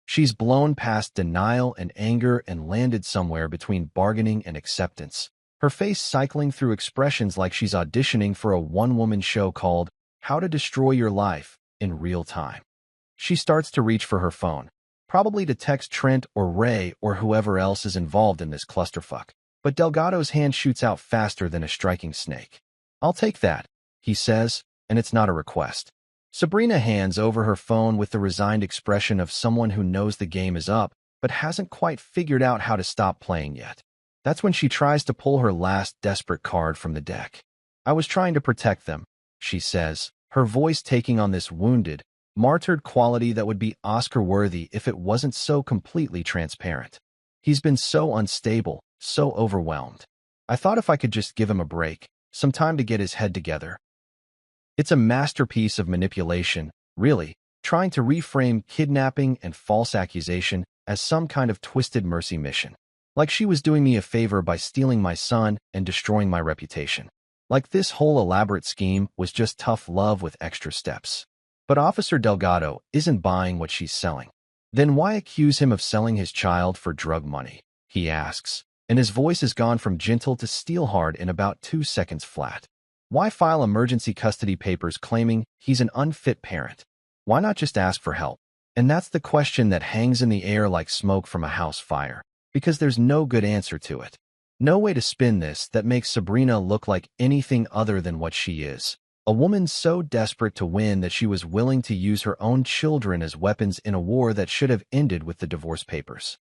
She's blown past denial and anger and landed somewhere between bargaining and acceptance, her face cycling through expressions like she's auditioning for a one-woman show called How to Destroy Your Life in Real Time. She starts to reach for her phone, probably to text Trent or Ray or whoever else is involved in this clusterfuck. But Delgado's hand shoots out faster than a striking snake. "I'll take that," he says, and it's not a request. Sabrina hands over her phone with the resigned expression of someone who knows the game is up, but hasn't quite figured out how to stop playing yet. That's when she tries to pull her last desperate card from the deck. "I was trying to protect them," she says, her voice taking on this wounded, martyred quality that would be Oscar-worthy if it wasn't so completely transparent. He's been so unstable, so overwhelmed. I thought if I could just give him a break, some time to get his head together. It's a masterpiece of manipulation, really, trying to reframe kidnapping and false accusation as some kind of twisted mercy mission. Like she was doing me a favor by stealing my son and destroying my reputation. Like this whole elaborate scheme was just tough love with extra steps. But Officer Delgado isn't buying what she's selling. "Then why accuse him of selling his child for drug money?" he asks, and his voice has gone from gentle to steel-hard in about 2 seconds flat. "Why file emergency custody papers claiming he's an unfit parent? Why not just ask for help?" And that's the question that hangs in the air like smoke from a house fire, because there's no good answer to it. No way to spin this that makes Sabrina look like anything other than what she is. A woman so desperate to win that she was willing to use her own children as weapons in a war that should have ended with the divorce papers.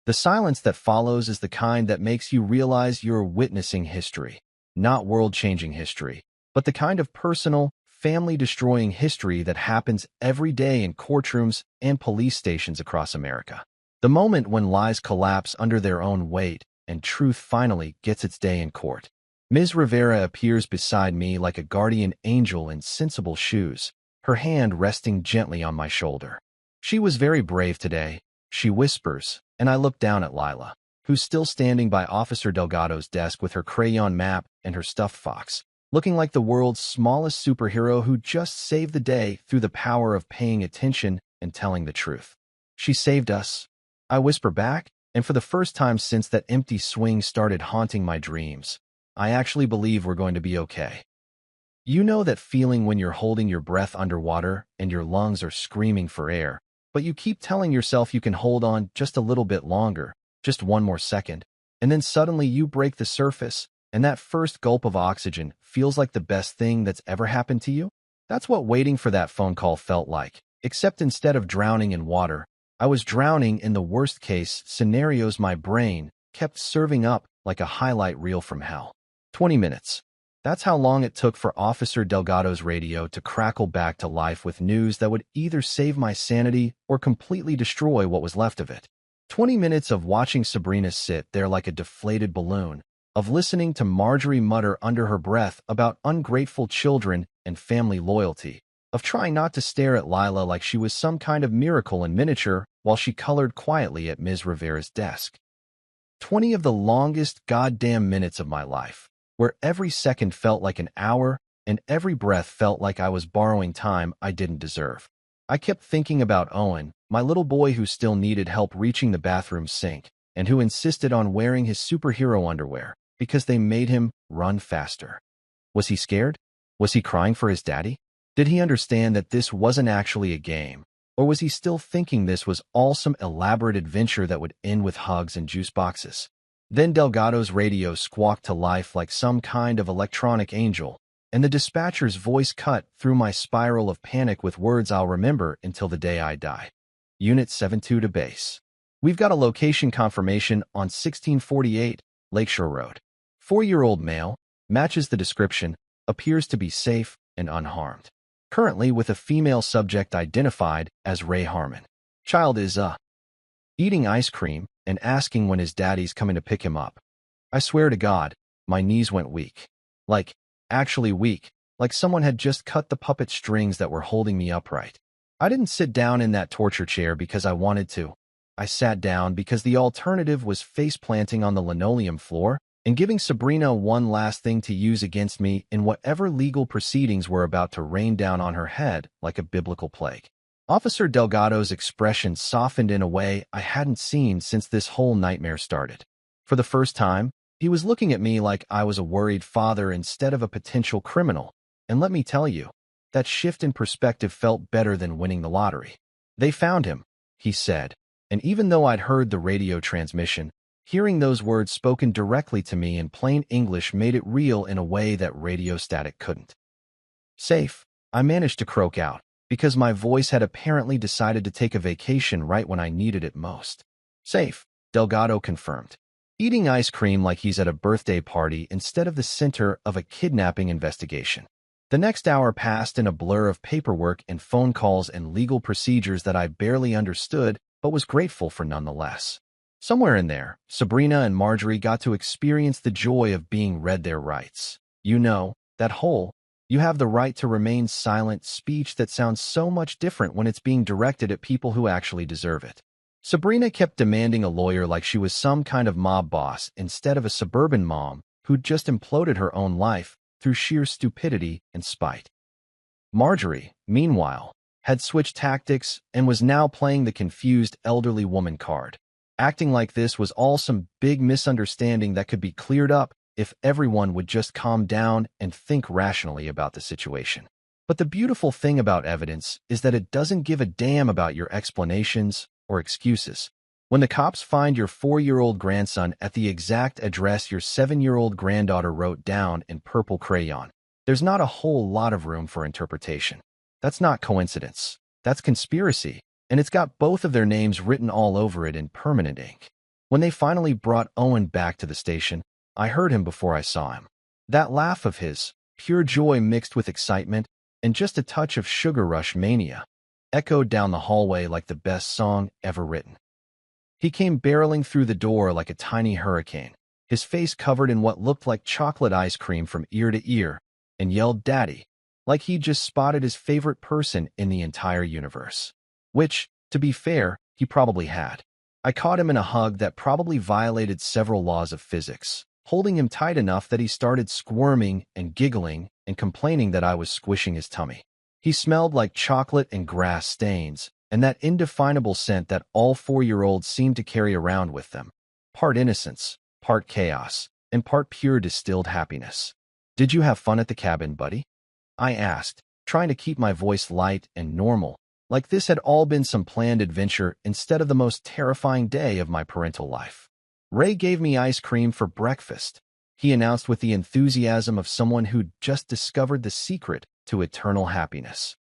The silence that follows is the kind that makes you realize you're witnessing history. Not world-changing history, but the kind of personal, family-destroying history that happens every day in courtrooms and police stations across America. The moment when lies collapse under their own weight and truth finally gets its day in court. Ms. Rivera appears beside me like a guardian angel in sensible shoes, her hand resting gently on my shoulder. "She was very brave today," she whispers, and I look down at Lila, who's still standing by Officer Delgado's desk with her crayon map and her stuffed fox, looking like the world's smallest superhero who just saved the day through the power of paying attention and telling the truth. "She saved us," I whisper back, and for the first time since that empty swing started haunting my dreams, I actually believe we're going to be okay. You know that feeling when you're holding your breath underwater and your lungs are screaming for air, but you keep telling yourself you can hold on just a little bit longer, just one more second, and then suddenly you break the surface, and that first gulp of oxygen feels like the best thing that's ever happened to you? That's what waiting for that phone call felt like, except instead of drowning in water, I was drowning in the worst-case scenarios my brain kept serving up like a highlight reel from hell. 20 minutes. That's how long it took for Officer Delgado's radio to crackle back to life with news that would either save my sanity or completely destroy what was left of it. 20 minutes of watching Sabrina sit there like a deflated balloon, of listening to Marjorie mutter under her breath about ungrateful children and family loyalty, of trying not to stare at Lila like she was some kind of miracle in miniature while she colored quietly at Ms. Rivera's desk. 20 of the longest goddamn minutes of my life, where every second felt like an hour and every breath felt like I was borrowing time I didn't deserve. I kept thinking about Owen, my little boy who still needed help reaching the bathroom sink, and who insisted on wearing his superhero underwear because they made him run faster. Was he scared? Was he crying for his daddy? Did he understand that this wasn't actually a game, Or was he still thinking this was all some elaborate adventure that would end with hugs and juice boxes? Then Delgado's radio squawked to life like some kind of electronic angel, and the dispatcher's voice cut through my spiral of panic with words I'll remember until the day I die. Unit 72 to base. We've got a location confirmation on 1648 Lakeshore Road. 4-year-old male, matches the description, appears to be safe and unharmed. Currently with a female subject identified as Ray Harmon. Child is, eating ice cream and asking when his daddy's coming to pick him up. I swear to God, my knees went weak. Like, actually weak, like someone had just cut the puppet strings that were holding me upright. I didn't sit down in that torture chair because I wanted to. I sat down because the alternative was face-planting on the linoleum floor and giving Sabrina one last thing to use against me in whatever legal proceedings were about to rain down on her head like a biblical plague. Officer Delgado's expression softened in a way I hadn't seen since this whole nightmare started. For the first time, he was looking at me like I was a worried father instead of a potential criminal, and let me tell you, that shift in perspective felt better than winning the lottery. They found him, he said, and even though I'd heard the radio transmission, hearing those words spoken directly to me in plain English made it real in a way that radio static couldn't. Safe, I managed to croak out, because my voice had apparently decided to take a vacation right when I needed it most. Safe, Delgado confirmed. Eating ice cream like he's at a birthday party instead of the center of a kidnapping investigation. The next hour passed in a blur of paperwork and phone calls and legal procedures that I barely understood but was grateful for nonetheless. Somewhere in there, Sabrina and Marjorie got to experience the joy of being read their rights. You know, that whole, you have the right to remain silent speech that sounds so much different when it's being directed at people who actually deserve it. Sabrina kept demanding a lawyer like she was some kind of mob boss instead of a suburban mom who'd just imploded her own life through sheer stupidity and spite. Marjorie, meanwhile, had switched tactics and was now playing the confused elderly woman card. Acting like this was all some big misunderstanding that could be cleared up if everyone would just calm down and think rationally about the situation. But the beautiful thing about evidence is that it doesn't give a damn about your explanations or excuses. When the cops find your 4-year-old grandson at the exact address your 7-year-old granddaughter wrote down in purple crayon, there's not a whole lot of room for interpretation. That's not coincidence. That's conspiracy, and it's got both of their names written all over it in permanent ink. When they finally brought Owen back to the station, I heard him before I saw him. That laugh of his, pure joy mixed with excitement and just a touch of sugar rush mania, echoed down the hallway like the best song ever written. He came barreling through the door like a tiny hurricane, his face covered in what looked like chocolate ice cream from ear to ear, and yelled "Daddy," like he'd just spotted his favorite person in the entire universe. Which, to be fair, he probably had. I caught him in a hug that probably violated several laws of physics, holding him tight enough that he started squirming and giggling and complaining that I was squishing his tummy. He smelled like chocolate and grass stains, and that indefinable scent that all 4-year-olds seem to carry around with them. Part innocence, part chaos, and part pure distilled happiness. "Did you have fun at the cabin, buddy?" I asked, trying to keep my voice light and normal, like this had all been some planned adventure instead of the most terrifying day of my parental life. "Ray gave me ice cream for breakfast," he announced with the enthusiasm of someone who'd just discovered the secret to eternal happiness.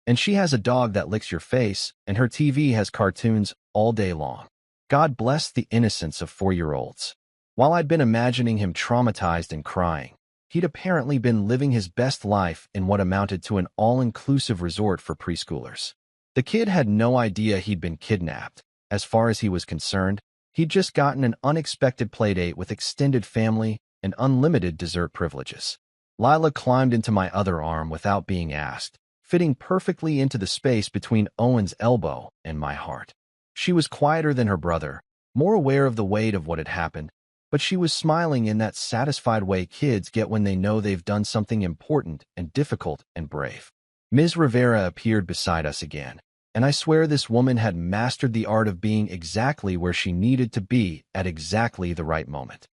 "And she has a dog that licks your face, and her TV has cartoons all day long." God bless the innocence of 4-year-olds. While I'd been imagining him traumatized and crying, he'd apparently been living his best life in what amounted to an all-inclusive resort for preschoolers. The kid had no idea he'd been kidnapped. As far as he was concerned, he'd just gotten an unexpected playdate with extended family and unlimited dessert privileges. Lila climbed into my other arm without being asked, fitting perfectly into the space between Owen's elbow and my heart. She was quieter than her brother, more aware of the weight of what had happened, but she was smiling in that satisfied way kids get when they know they've done something important and difficult and brave. Ms. Rivera appeared beside us again, and I swear this woman had mastered the art of being exactly where she needed to be at exactly the right moment.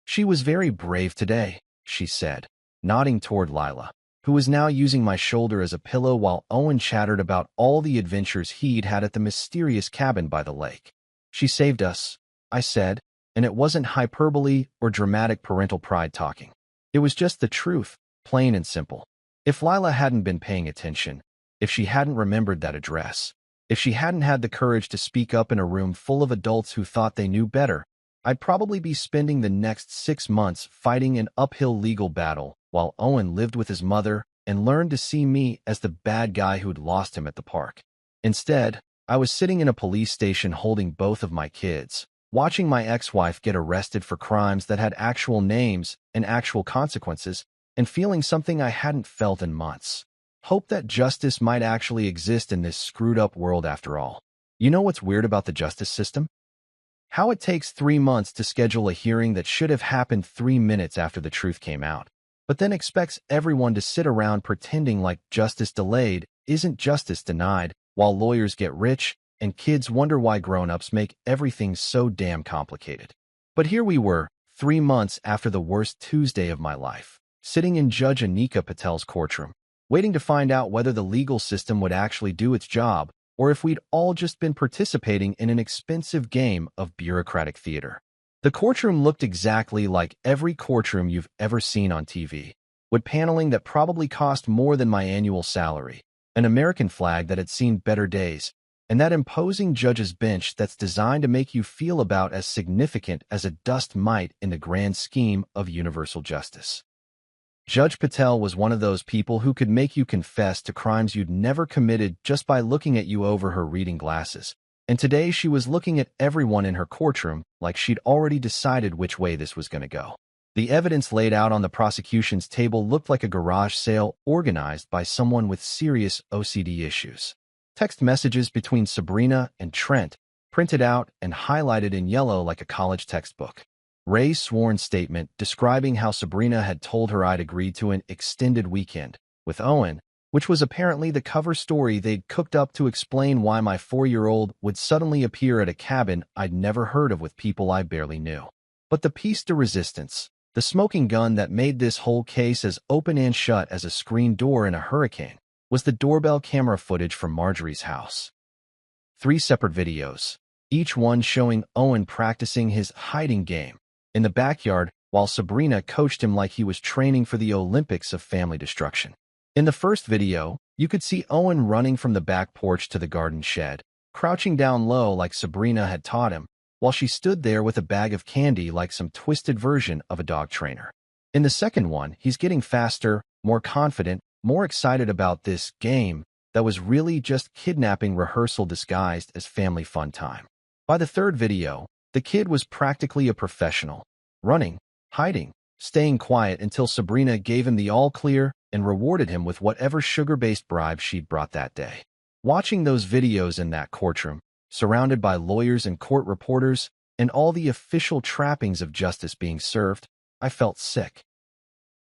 "She was very brave today," she said, nodding toward Lila. who was now using my shoulder as a pillow while Owen chattered about all the adventures he'd had at the mysterious cabin by the lake. "She saved us," I said, and it wasn't hyperbole or dramatic parental pride talking. It was just the truth, plain and simple. If Lila hadn't been paying attention, if she hadn't remembered that address, if she hadn't had the courage to speak up in a room full of adults who thought they knew better, I'd probably be spending the next 6 months fighting an uphill legal battle while Owen lived with his mother and learned to see me as the bad guy who'd lost him at the park. Instead, I was sitting in a police station holding both of my kids, watching my ex-wife get arrested for crimes that had actual names and actual consequences, and feeling something I hadn't felt in months. Hope that justice might actually exist in this screwed-up world after all. You know what's weird about the justice system? How it takes 3 months to schedule a hearing that should have happened 3 minutes after the truth came out, but then expects everyone to sit around pretending like justice delayed isn't justice denied, while lawyers get rich and kids wonder why grown-ups make everything so damn complicated. But here we were, 3 months after the worst Tuesday of my life, sitting in Judge Anika Patel's courtroom, waiting to find out whether the legal system would actually do its job, or if we'd all just been participating in an expensive game of bureaucratic theater. The courtroom looked exactly like every courtroom you've ever seen on TV, with paneling that probably cost more than my annual salary, an American flag that had seen better days, and that imposing judge's bench that's designed to make you feel about as significant as a dust mite in the grand scheme of universal justice. Judge Patel was one of those people who could make you confess to crimes you'd never committed just by looking at you over her reading glasses, and today she was looking at everyone in her courtroom like she'd already decided which way this was going to go. The evidence laid out on the prosecution's table looked like a garage sale organized by someone with serious OCD issues. Text messages between Sabrina and Trent, printed out and highlighted in yellow like a college textbook. Ray's sworn statement describing how Sabrina had told her I'd agreed to an extended weekend with Owen, which was apparently the cover story they'd cooked up to explain why my 4-year-old would suddenly appear at a cabin I'd never heard of with people I barely knew. But the piece de resistance, the smoking gun that made this whole case as open and shut as a screen door in a hurricane, was the doorbell camera footage from Marjorie's house. 3 separate videos, each one showing Owen practicing his hiding game in the backyard while Sabrina coached him like he was training for the Olympics of family destruction. In the first video, you could see Owen running from the back porch to the garden shed, crouching down low like Sabrina had taught him, while she stood there with a bag of candy like some twisted version of a dog trainer. In the second one, he's getting faster, more confident, more excited about this game that was really just kidnapping rehearsal disguised as family fun time. By the third video, the kid was practically a professional, running, hiding, staying quiet until Sabrina gave him the all-clear and rewarded him with whatever sugar-based bribe she'd brought that day. Watching those videos in that courtroom, surrounded by lawyers and court reporters, and all the official trappings of justice being served, I felt sick.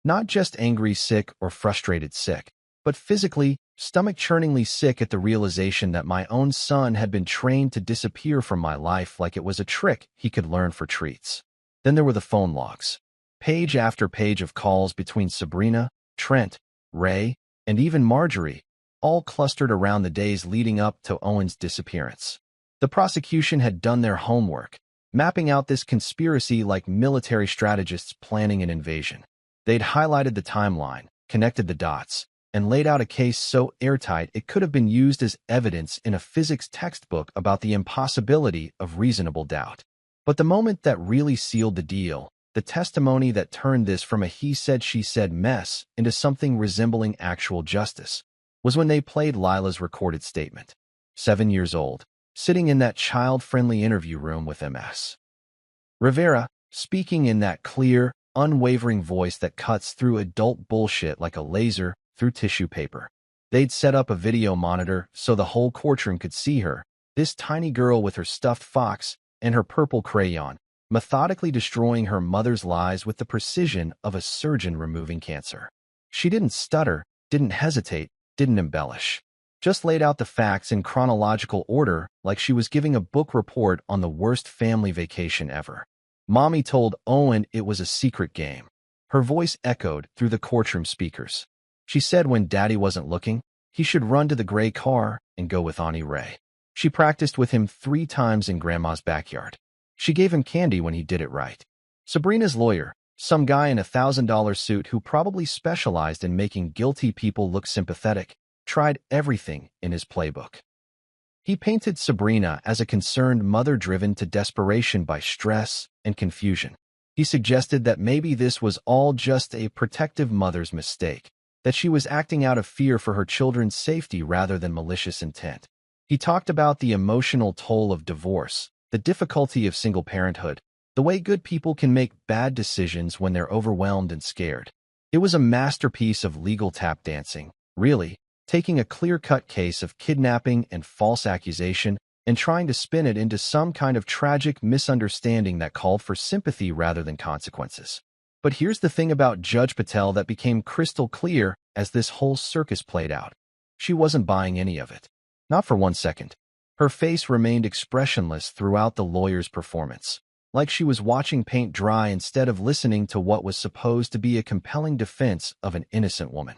Not just angry sick or frustrated sick, but physically, stomach-churningly sick at the realization that my own son had been trained to disappear from my life like it was a trick he could learn for treats. Then there were the phone logs. Page after page of calls between Sabrina, Trent, Ray, and even Marjorie, all clustered around the days leading up to Owen's disappearance. The prosecution had done their homework, mapping out this conspiracy like military strategists planning an invasion. They'd highlighted the timeline, connected the dots, and laid out a case so airtight it could have been used as evidence in a physics textbook about the impossibility of reasonable doubt. But the moment that really sealed the deal, the testimony that turned this from a he-said-she-said mess into something resembling actual justice, was when they played Lila's recorded statement. 7 years old, sitting in that child-friendly interview room with MS. Rivera, speaking in that clear, unwavering voice that cuts through adult bullshit like a laser through tissue paper. They'd set up a video monitor so the whole courtroom could see her, this tiny girl with her stuffed fox and her purple crayon, methodically destroying her mother's lies with the precision of a surgeon removing cancer. She didn't stutter, didn't hesitate, didn't embellish. Just laid out the facts in chronological order like she was giving a book report on the worst family vacation ever. Mommy told Owen it was a secret game. Her voice echoed through the courtroom speakers. She said when Daddy wasn't looking, he should run to the gray car and go with Auntie Ray. She practiced with him 3 times in Grandma's backyard. She gave him candy when he did it right. Sabrina's lawyer, some guy in a $1,000 suit who probably specialized in making guilty people look sympathetic, tried everything in his playbook. He painted Sabrina as a concerned mother driven to desperation by stress and confusion. He suggested that maybe this was all just a protective mother's mistake, that she was acting out of fear for her children's safety rather than malicious intent. He talked about the emotional toll of divorce, the difficulty of single parenthood, the way good people can make bad decisions when they're overwhelmed and scared. It was a masterpiece of legal tap dancing, really, taking a clear-cut case of kidnapping and false accusation and trying to spin it into some kind of tragic misunderstanding that called for sympathy rather than consequences. But here's the thing about Judge Patel that became crystal clear as this whole circus played out. She wasn't buying any of it. Not for 1 second. Her face remained expressionless throughout the lawyer's performance, like she was watching paint dry instead of listening to what was supposed to be a compelling defense of an innocent woman.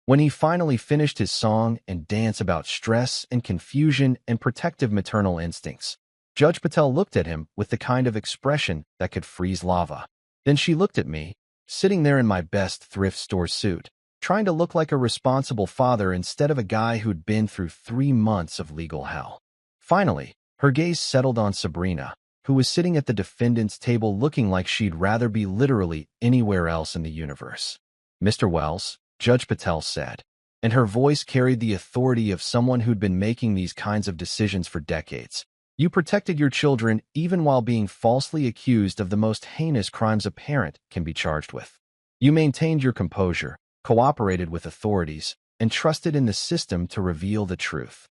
When he finally finished his song and dance about stress and confusion and protective maternal instincts, Judge Patel looked at him with the kind of expression that could freeze lava. Then she looked at me, sitting there in my best thrift store suit, trying to look like a responsible father instead of a guy who'd been through 3 months of legal hell. Finally, her gaze settled on Sabrina, who was sitting at the defendant's table looking like she'd rather be literally anywhere else in the universe. "Mr. Wells," Judge Patel said, and her voice carried the authority of someone who'd been making these kinds of decisions for decades. "You protected your children even while being falsely accused of the most heinous crimes a parent can be charged with. You maintained your composure, cooperated with authorities, and trusted in the system to reveal the truth."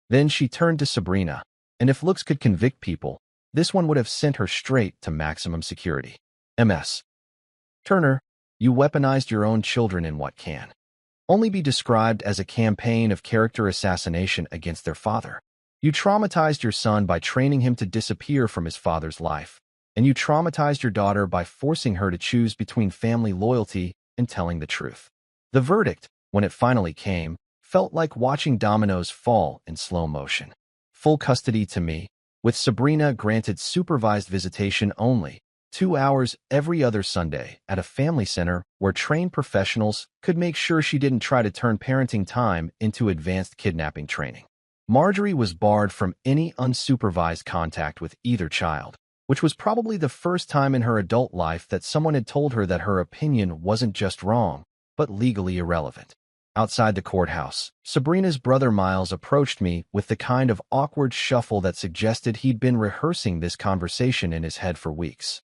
Then she turned to Sabrina, and if looks could convict people, this one would have sent her straight to maximum security. "Ms. Turner, you weaponized your own children in what can only be described as a campaign of character assassination against their father. You traumatized your son by training him to disappear from his father's life, and you traumatized your daughter by forcing her to choose between family loyalty and telling the truth." The verdict, when it finally came, felt like watching dominoes fall in slow motion. Full custody to me, with Sabrina granted supervised visitation only, 2 hours every other Sunday at a family center where trained professionals could make sure she didn't try to turn parenting time into advanced kidnapping training. Marjorie was barred from any unsupervised contact with either child, which was probably the first time in her adult life that someone had told her that her opinion wasn't just wrong, but legally irrelevant. Outside the courthouse, Sabrina's brother Miles approached me with the kind of awkward shuffle that suggested he'd been rehearsing this conversation in his head for weeks.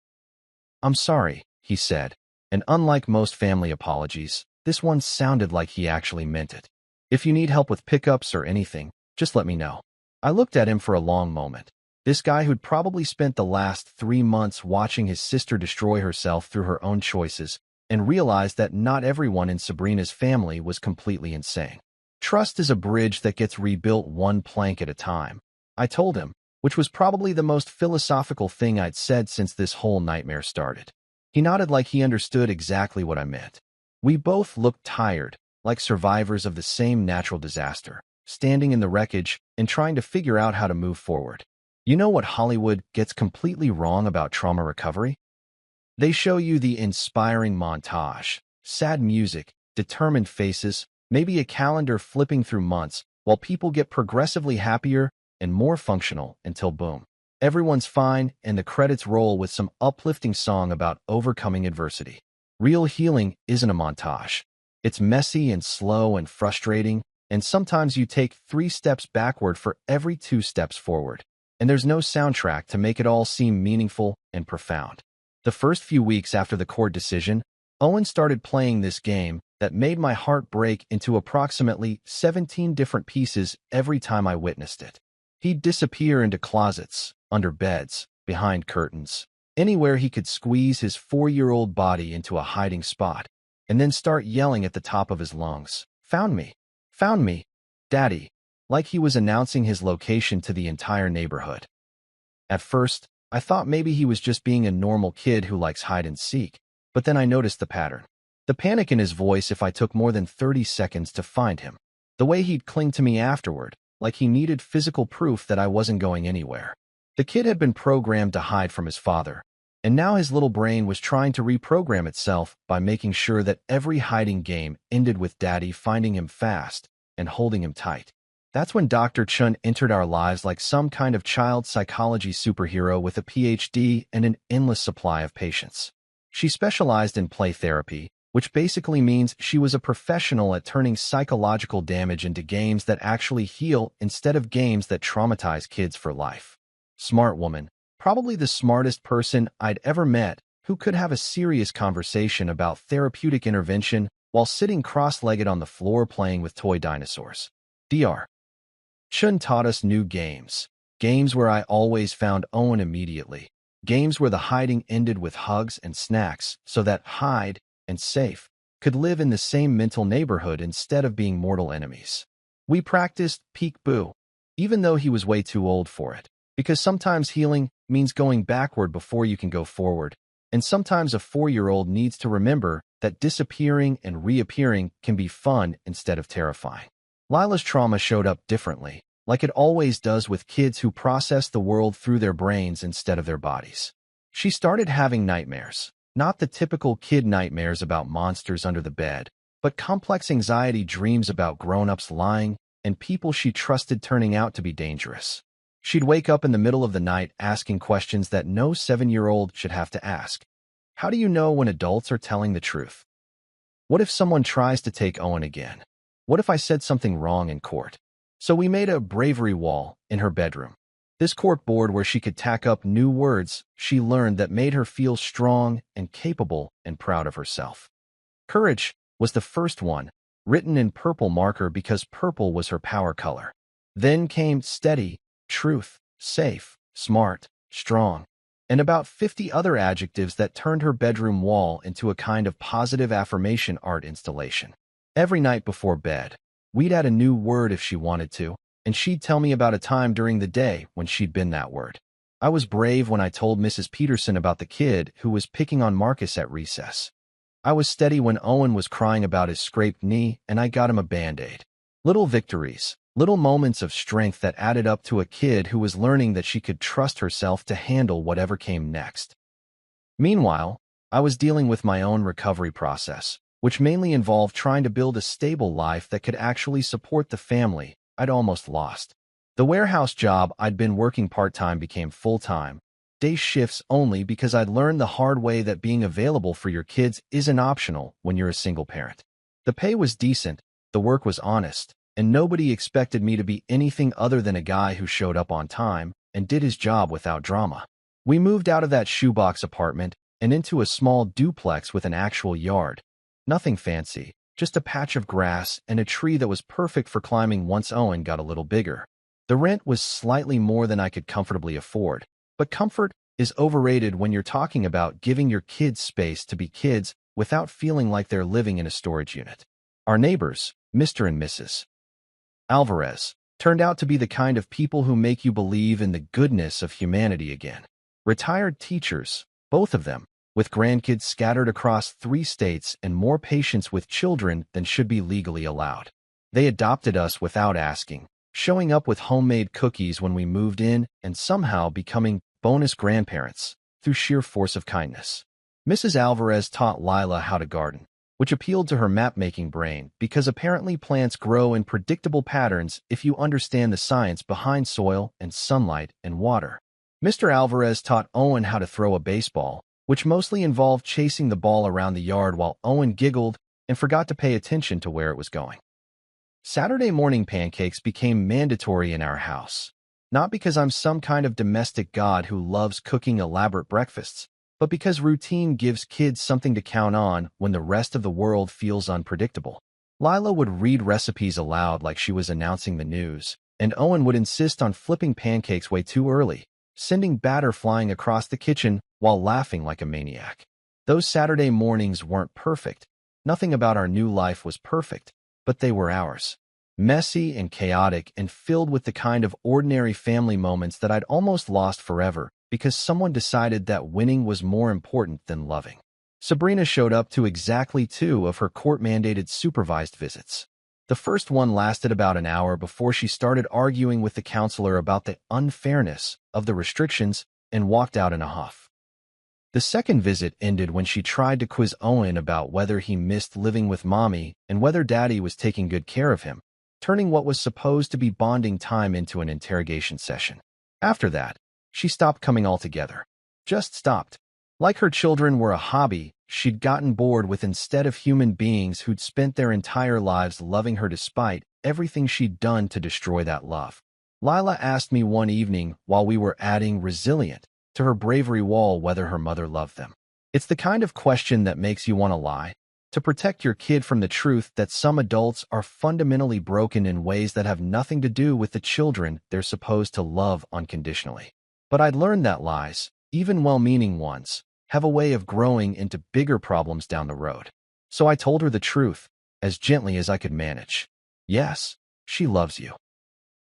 "I'm sorry," he said, and unlike most family apologies, this one sounded like he actually meant it. "If you need help with pickups or anything, just let me know." I looked at him for a long moment. This guy who'd probably spent the last 3 months watching his sister destroy herself through her own choices, and realized that not everyone in Sabrina's family was completely insane. "Trust is a bridge that gets rebuilt one plank at a time," I told him, which was probably the most philosophical thing I'd said since this whole nightmare started. He nodded like he understood exactly what I meant. We both looked tired, like survivors of the same natural disaster, standing in the wreckage and trying to figure out how to move forward. You know what Hollywood gets completely wrong about trauma recovery? They show you the inspiring montage, sad music, determined faces, maybe a calendar flipping through months, while people get progressively happier and more functional until boom, everyone's fine and the credits roll with some uplifting song about overcoming adversity. Real healing isn't a montage. It's messy and slow and frustrating, and sometimes you take 3 steps backward for every 2 steps forward. And there's no soundtrack to make it all seem meaningful and profound. The first few weeks after the court decision, Owen started playing this game that made my heart break into approximately 17 different pieces every time I witnessed it. He'd disappear into closets, under beds, behind curtains, anywhere he could squeeze his 4-year-old body into a hiding spot, and then start yelling at the top of his lungs, "Found me! Found me! Daddy!" like he was announcing his location to the entire neighborhood. At first, I thought maybe he was just being a normal kid who likes hide and seek, but then I noticed the pattern. The panic in his voice if I took more than 30 seconds to find him. The way he'd cling to me afterward, like he needed physical proof that I wasn't going anywhere. The kid had been programmed to hide from his father, and now his little brain was trying to reprogram itself by making sure that every hiding game ended with Daddy finding him fast and holding him tight. That's when Dr. Chun entered our lives like some kind of child psychology superhero with a PhD and an endless supply of patience. She specialized in play therapy, which basically means she was a professional at turning psychological damage into games that actually heal instead of games that traumatize kids for life. Smart woman, probably the smartest person I'd ever met, who could have a serious conversation about therapeutic intervention while sitting cross-legged on the floor playing with toy dinosaurs. Dr. Chun taught us new games. Games where I always found Owen immediately. Games where the hiding ended with hugs and snacks so that hide and safe could live in the same mental neighborhood instead of being mortal enemies. We practiced peek-boo, even though he was way too old for it, because sometimes healing means going backward before you can go forward, and sometimes a 4-year-old needs to remember that disappearing and reappearing can be fun instead of terrifying. Lila's trauma showed up differently, like it always does with kids who process the world through their brains instead of their bodies. She started having nightmares, not the typical kid nightmares about monsters under the bed, but complex anxiety dreams about grown-ups lying and people she trusted turning out to be dangerous. She'd wake up in the middle of the night asking questions that no 7-year-old should have to ask. How do you know when adults are telling the truth? What if someone tries to take Owen again? What if I said something wrong in court? So we made a bravery wall in her bedroom. This cork board where she could tack up new words she learned that made her feel strong and capable and proud of herself. Courage was the first one, written in purple marker because purple was her power color. Then came steady, truth, safe, smart, strong, and about 50 other adjectives that turned her bedroom wall into a kind of positive affirmation art installation. Every night before bed, we'd add a new word if she wanted to, and she'd tell me about a time during the day when she'd been that word. I was brave when I told Mrs. Peterson about the kid who was picking on Marcus at recess. I was steady when Owen was crying about his scraped knee and I got him a Band-Aid. Little victories, little moments of strength that added up to a kid who was learning that she could trust herself to handle whatever came next. Meanwhile, I was dealing with my own recovery process, which mainly involved trying to build a stable life that could actually support the family I'd almost lost. The warehouse job I'd been working part-time became full-time, day shifts only because I'd learned the hard way that being available for your kids isn't optional when you're a single parent. The pay was decent, the work was honest, and nobody expected me to be anything other than a guy who showed up on time and did his job without drama. We moved out of that shoebox apartment and into a small duplex with an actual yard. Nothing fancy, just a patch of grass and a tree that was perfect for climbing once Owen got a little bigger. The rent was slightly more than I could comfortably afford, but comfort is overrated when you're talking about giving your kids space to be kids without feeling like they're living in a storage unit. Our neighbors, Mr. and Mrs. Alvarez, turned out to be the kind of people who make you believe in the goodness of humanity again. Retired teachers, both of them, with grandkids scattered across 3 states and more patience with children than should be legally allowed. They adopted us without asking, showing up with homemade cookies when we moved in and somehow becoming bonus grandparents through sheer force of kindness. Mrs. Alvarez taught Lila how to garden, which appealed to her map-making brain because apparently plants grow in predictable patterns if you understand the science behind soil and sunlight and water. Mr. Alvarez taught Owen how to throw a baseball, which mostly involved chasing the ball around the yard while Owen giggled and forgot to pay attention to where it was going. Saturday morning pancakes became mandatory in our house, not because I'm some kind of domestic god who loves cooking elaborate breakfasts, but because routine gives kids something to count on when the rest of the world feels unpredictable. Lila would read recipes aloud like she was announcing the news, and Owen would insist on flipping pancakes way too early, sending batter flying across the kitchen while laughing like a maniac. Those Saturday mornings weren't perfect. Nothing about our new life was perfect, but they were ours. Messy and chaotic and filled with the kind of ordinary family moments that I'd almost lost forever because someone decided that winning was more important than loving. Sabrina showed up to exactly 2 of her court-mandated supervised visits. The first one lasted about an hour before she started arguing with the counselor about the unfairness of the restrictions and walked out in a huff. The second visit ended when she tried to quiz Owen about whether he missed living with Mommy and whether Daddy was taking good care of him, turning what was supposed to be bonding time into an interrogation session. After that, she stopped coming altogether. Just stopped. Like her children were a hobby she'd gotten bored with instead of human beings who'd spent their entire lives loving her despite everything she'd done to destroy that love. Lila asked me one evening while we were adding resilient to her bravery wall whether her mother loved them. It's the kind of question that makes you want to lie, to protect your kid from the truth that some adults are fundamentally broken in ways that have nothing to do with the children they're supposed to love unconditionally. But I'd learned that lies, even well-meaning ones, have a way of growing into bigger problems down the road. So I told her the truth, as gently as I could manage. Yes, she loves you.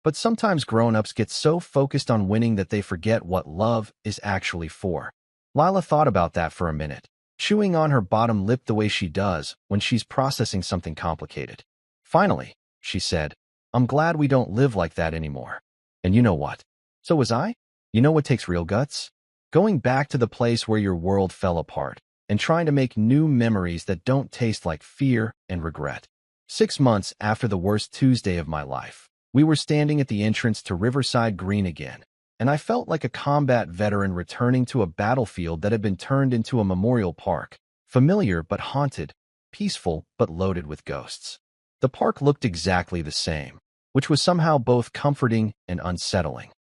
But sometimes grown-ups get so focused on winning that they forget what love is actually for. Lila thought about that for a minute, chewing on her bottom lip the way she does when she's processing something complicated. Finally, she said, I'm glad we don't live like that anymore. And you know what? So was I. You know what takes real guts? Going back to the place where your world fell apart and trying to make new memories that don't taste like fear and regret. 6 months after the worst Tuesday of my life, we were standing at the entrance to Riverside Green again, and I felt like a combat veteran returning to a battlefield that had been turned into a memorial park, familiar but haunted, peaceful but loaded with ghosts. The park looked exactly the same, which was somehow both comforting and unsettling.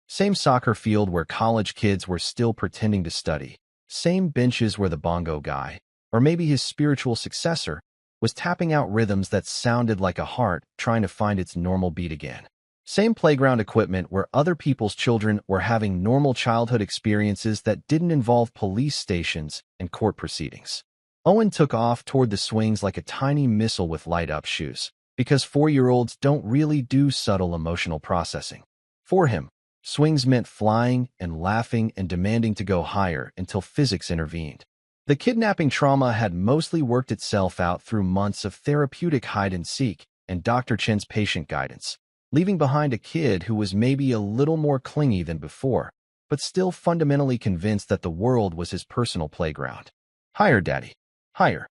Same soccer field where college kids were still pretending to study, same benches where the bongo guy, or maybe his spiritual successor, was tapping out rhythms that sounded like a heart trying to find its normal beat again. Same playground equipment where other people's children were having normal childhood experiences that didn't involve police stations and court proceedings. Owen took off toward the swings like a tiny missile with light-up shoes, because 4-year-olds don't really do subtle emotional processing. For him, swings meant flying and laughing and demanding to go higher until physics intervened. The kidnapping trauma had mostly worked itself out through months of therapeutic hide-and-seek and Dr. Chen's patient guidance, leaving behind a kid who was maybe a little more clingy than before, but still fundamentally convinced that the world was his personal playground. Higher, Daddy. Higher.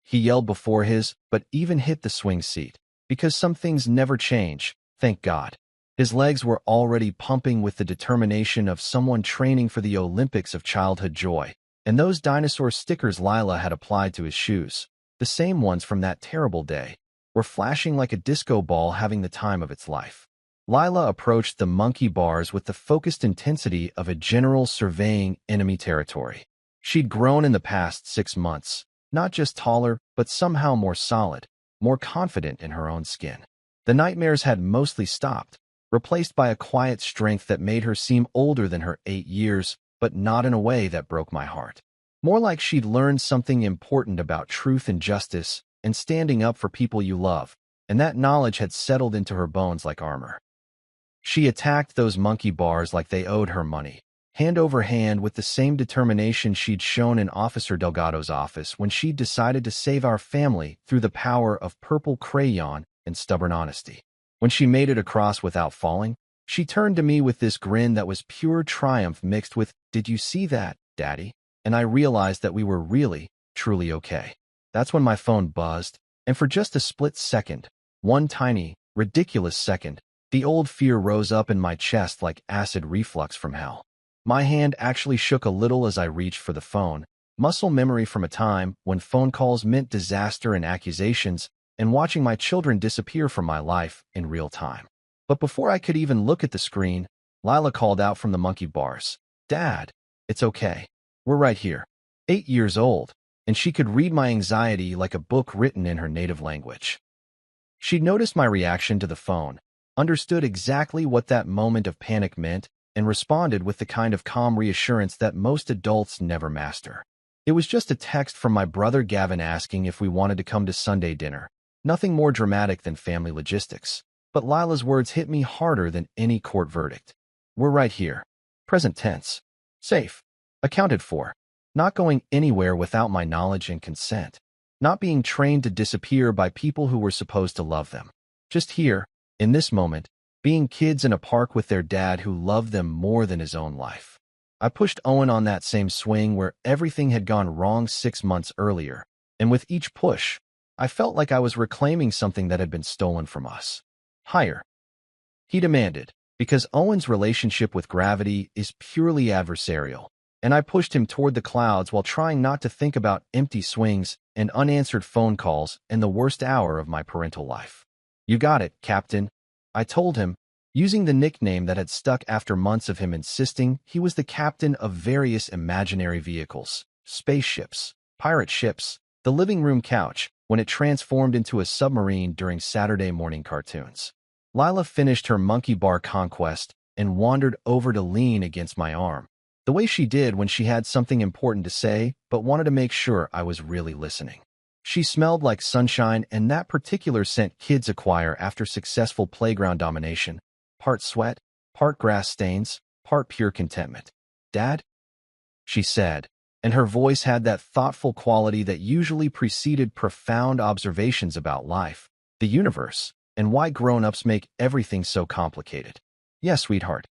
He yelled before his, but even hit the swing seat, because some things never change, thank God. His legs were already pumping with the determination of someone training for the Olympics of childhood joy. And those dinosaur stickers Lila had applied to his shoes, the same ones from that terrible day, were flashing like a disco ball having the time of its life. Lila approached the monkey bars with the focused intensity of a general surveying enemy territory. She'd grown in the past 6 months, not just taller, but somehow more solid, more confident in her own skin. The nightmares had mostly stopped, replaced by a quiet strength that made her seem older than her 8 years, but not in a way that broke my heart. More like she'd learned something important about truth and justice and standing up for people you love, and that knowledge had settled into her bones like armor. She attacked those monkey bars like they owed her money, hand over hand with the same determination she'd shown in Officer Delgado's office when she'd decided to save our family through the power of purple crayon and stubborn honesty. When she made it across without falling, she turned to me with this grin that was pure triumph mixed with, "Did you see that, Daddy?" And I realized that we were really, truly okay. That's when my phone buzzed, and for just a split second, one tiny, ridiculous second, the old fear rose up in my chest like acid reflux from hell. My hand actually shook a little as I reached for the phone, muscle memory from a time when phone calls meant disaster and accusations, and watching my children disappear from my life in real time. But before I could even look at the screen, Lila called out from the monkey bars, "Dad, it's okay. We're right here." 8 years old, and she could read my anxiety like a book written in her native language. She'd noticed my reaction to the phone, understood exactly what that moment of panic meant, and responded with the kind of calm reassurance that most adults never master. It was just a text from my brother Gavin asking if we wanted to come to Sunday dinner. Nothing more dramatic than family logistics. But Lila's words hit me harder than any court verdict. We're right here. Present tense. Safe. Accounted for. not going anywhere without my knowledge and consent, not being trained to disappear by people who were supposed to love them. Just here, in this moment, being kids in a park with their dad who loved them more than his own life. I pushed Owen on that same swing where everything had gone wrong 6 months earlier, and with each push, I felt like I was reclaiming something that had been stolen from us. Higher, he demanded, because Owen's relationship with gravity is purely adversarial, and I pushed him toward the clouds while trying not to think about empty swings and unanswered phone calls in the worst hour of my parental life. You got it, Captain, I told him, using the nickname that had stuck after months of him insisting he was the captain of various imaginary vehicles, spaceships, pirate ships, the living room couch, when it transformed into a submarine during Saturday morning cartoons. Lila finished her monkey bar conquest and wandered over to lean against my arm, the way she did when she had something important to say but wanted to make sure I was really listening. She smelled like sunshine and that particular scent kids acquire after successful playground domination, part sweat, part grass stains, part pure contentment. Dad? She said, and her voice had that thoughtful quality that usually preceded profound observations about life, the universe, and why grown-ups make everything so complicated. Yes, sweetheart.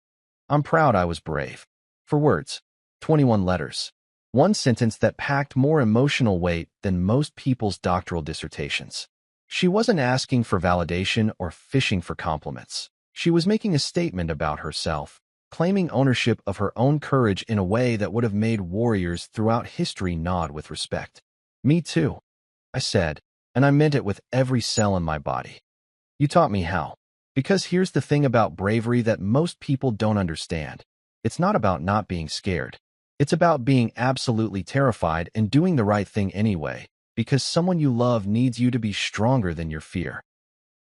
I'm proud I was brave. 4 words, 21 letters. One sentence that packed more emotional weight than most people's doctoral dissertations. She wasn't asking for validation or fishing for compliments. She was making a statement about herself, claiming ownership of her own courage in a way that would have made warriors throughout history nod with respect. Me too, I said, and I meant it with every cell in my body. You taught me how. Because here's the thing about bravery that most people don't understand. It's not about not being scared. It's about being absolutely terrified and doing the right thing anyway, because someone you love needs you to be stronger than your fear.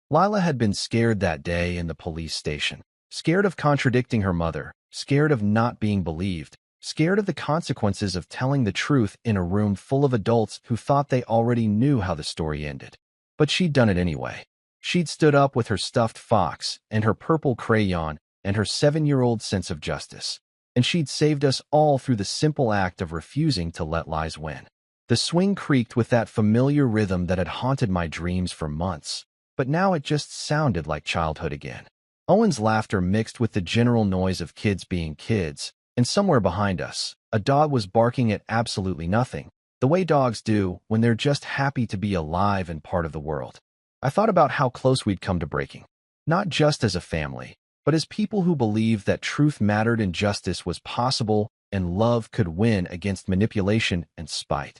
Lila had been scared that day in the police station. Scared of contradicting her mother, scared of not being believed, scared of the consequences of telling the truth in a room full of adults who thought they already knew how the story ended. But she'd done it anyway. She'd stood up with her stuffed fox and her purple crayon and her 7-year-old sense of justice. And she'd saved us all through the simple act of refusing to let lies win. The swing creaked with that familiar rhythm that had haunted my dreams for months, but now it just sounded like childhood again. Owen's laughter mixed with the general noise of kids being kids, and somewhere behind us, a dog was barking at absolutely nothing, the way dogs do when they're just happy to be alive and part of the world. I thought about how close we'd come to breaking, not just as a family, but as people who believed that truth mattered and justice was possible and love could win against manipulation and spite.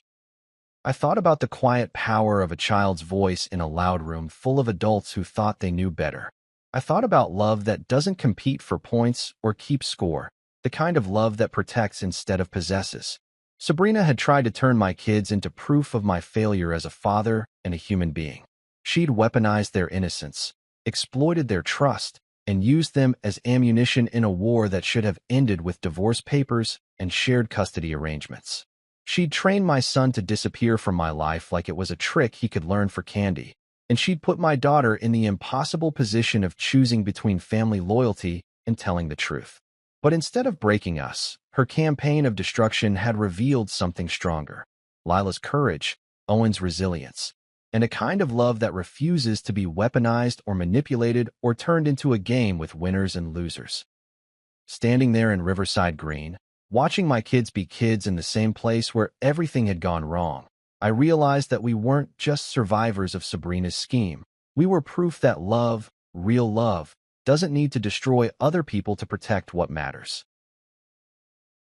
I thought about the quiet power of a child's voice in a loud room full of adults who thought they knew better. I thought about love that doesn't compete for points or keep score, the kind of love that protects instead of possesses. Sabrina had tried to turn my kids into proof of my failure as a father and a human being. She'd weaponized their innocence, exploited their trust, and used them as ammunition in a war that should have ended with divorce papers and shared custody arrangements. She'd trained my son to disappear from my life like it was a trick he could learn for candy, and she'd put my daughter in the impossible position of choosing between family loyalty and telling the truth. But instead of breaking us, her campaign of destruction had revealed something stronger. Lila's courage, Owen's resilience, and a kind of love that refuses to be weaponized or manipulated or turned into a game with winners and losers. Standing there in Riverside Green, watching my kids be kids in the same place where everything had gone wrong, I realized that we weren't just survivors of Sabrina's scheme. We were proof that love, real love, doesn't need to destroy other people to protect what matters.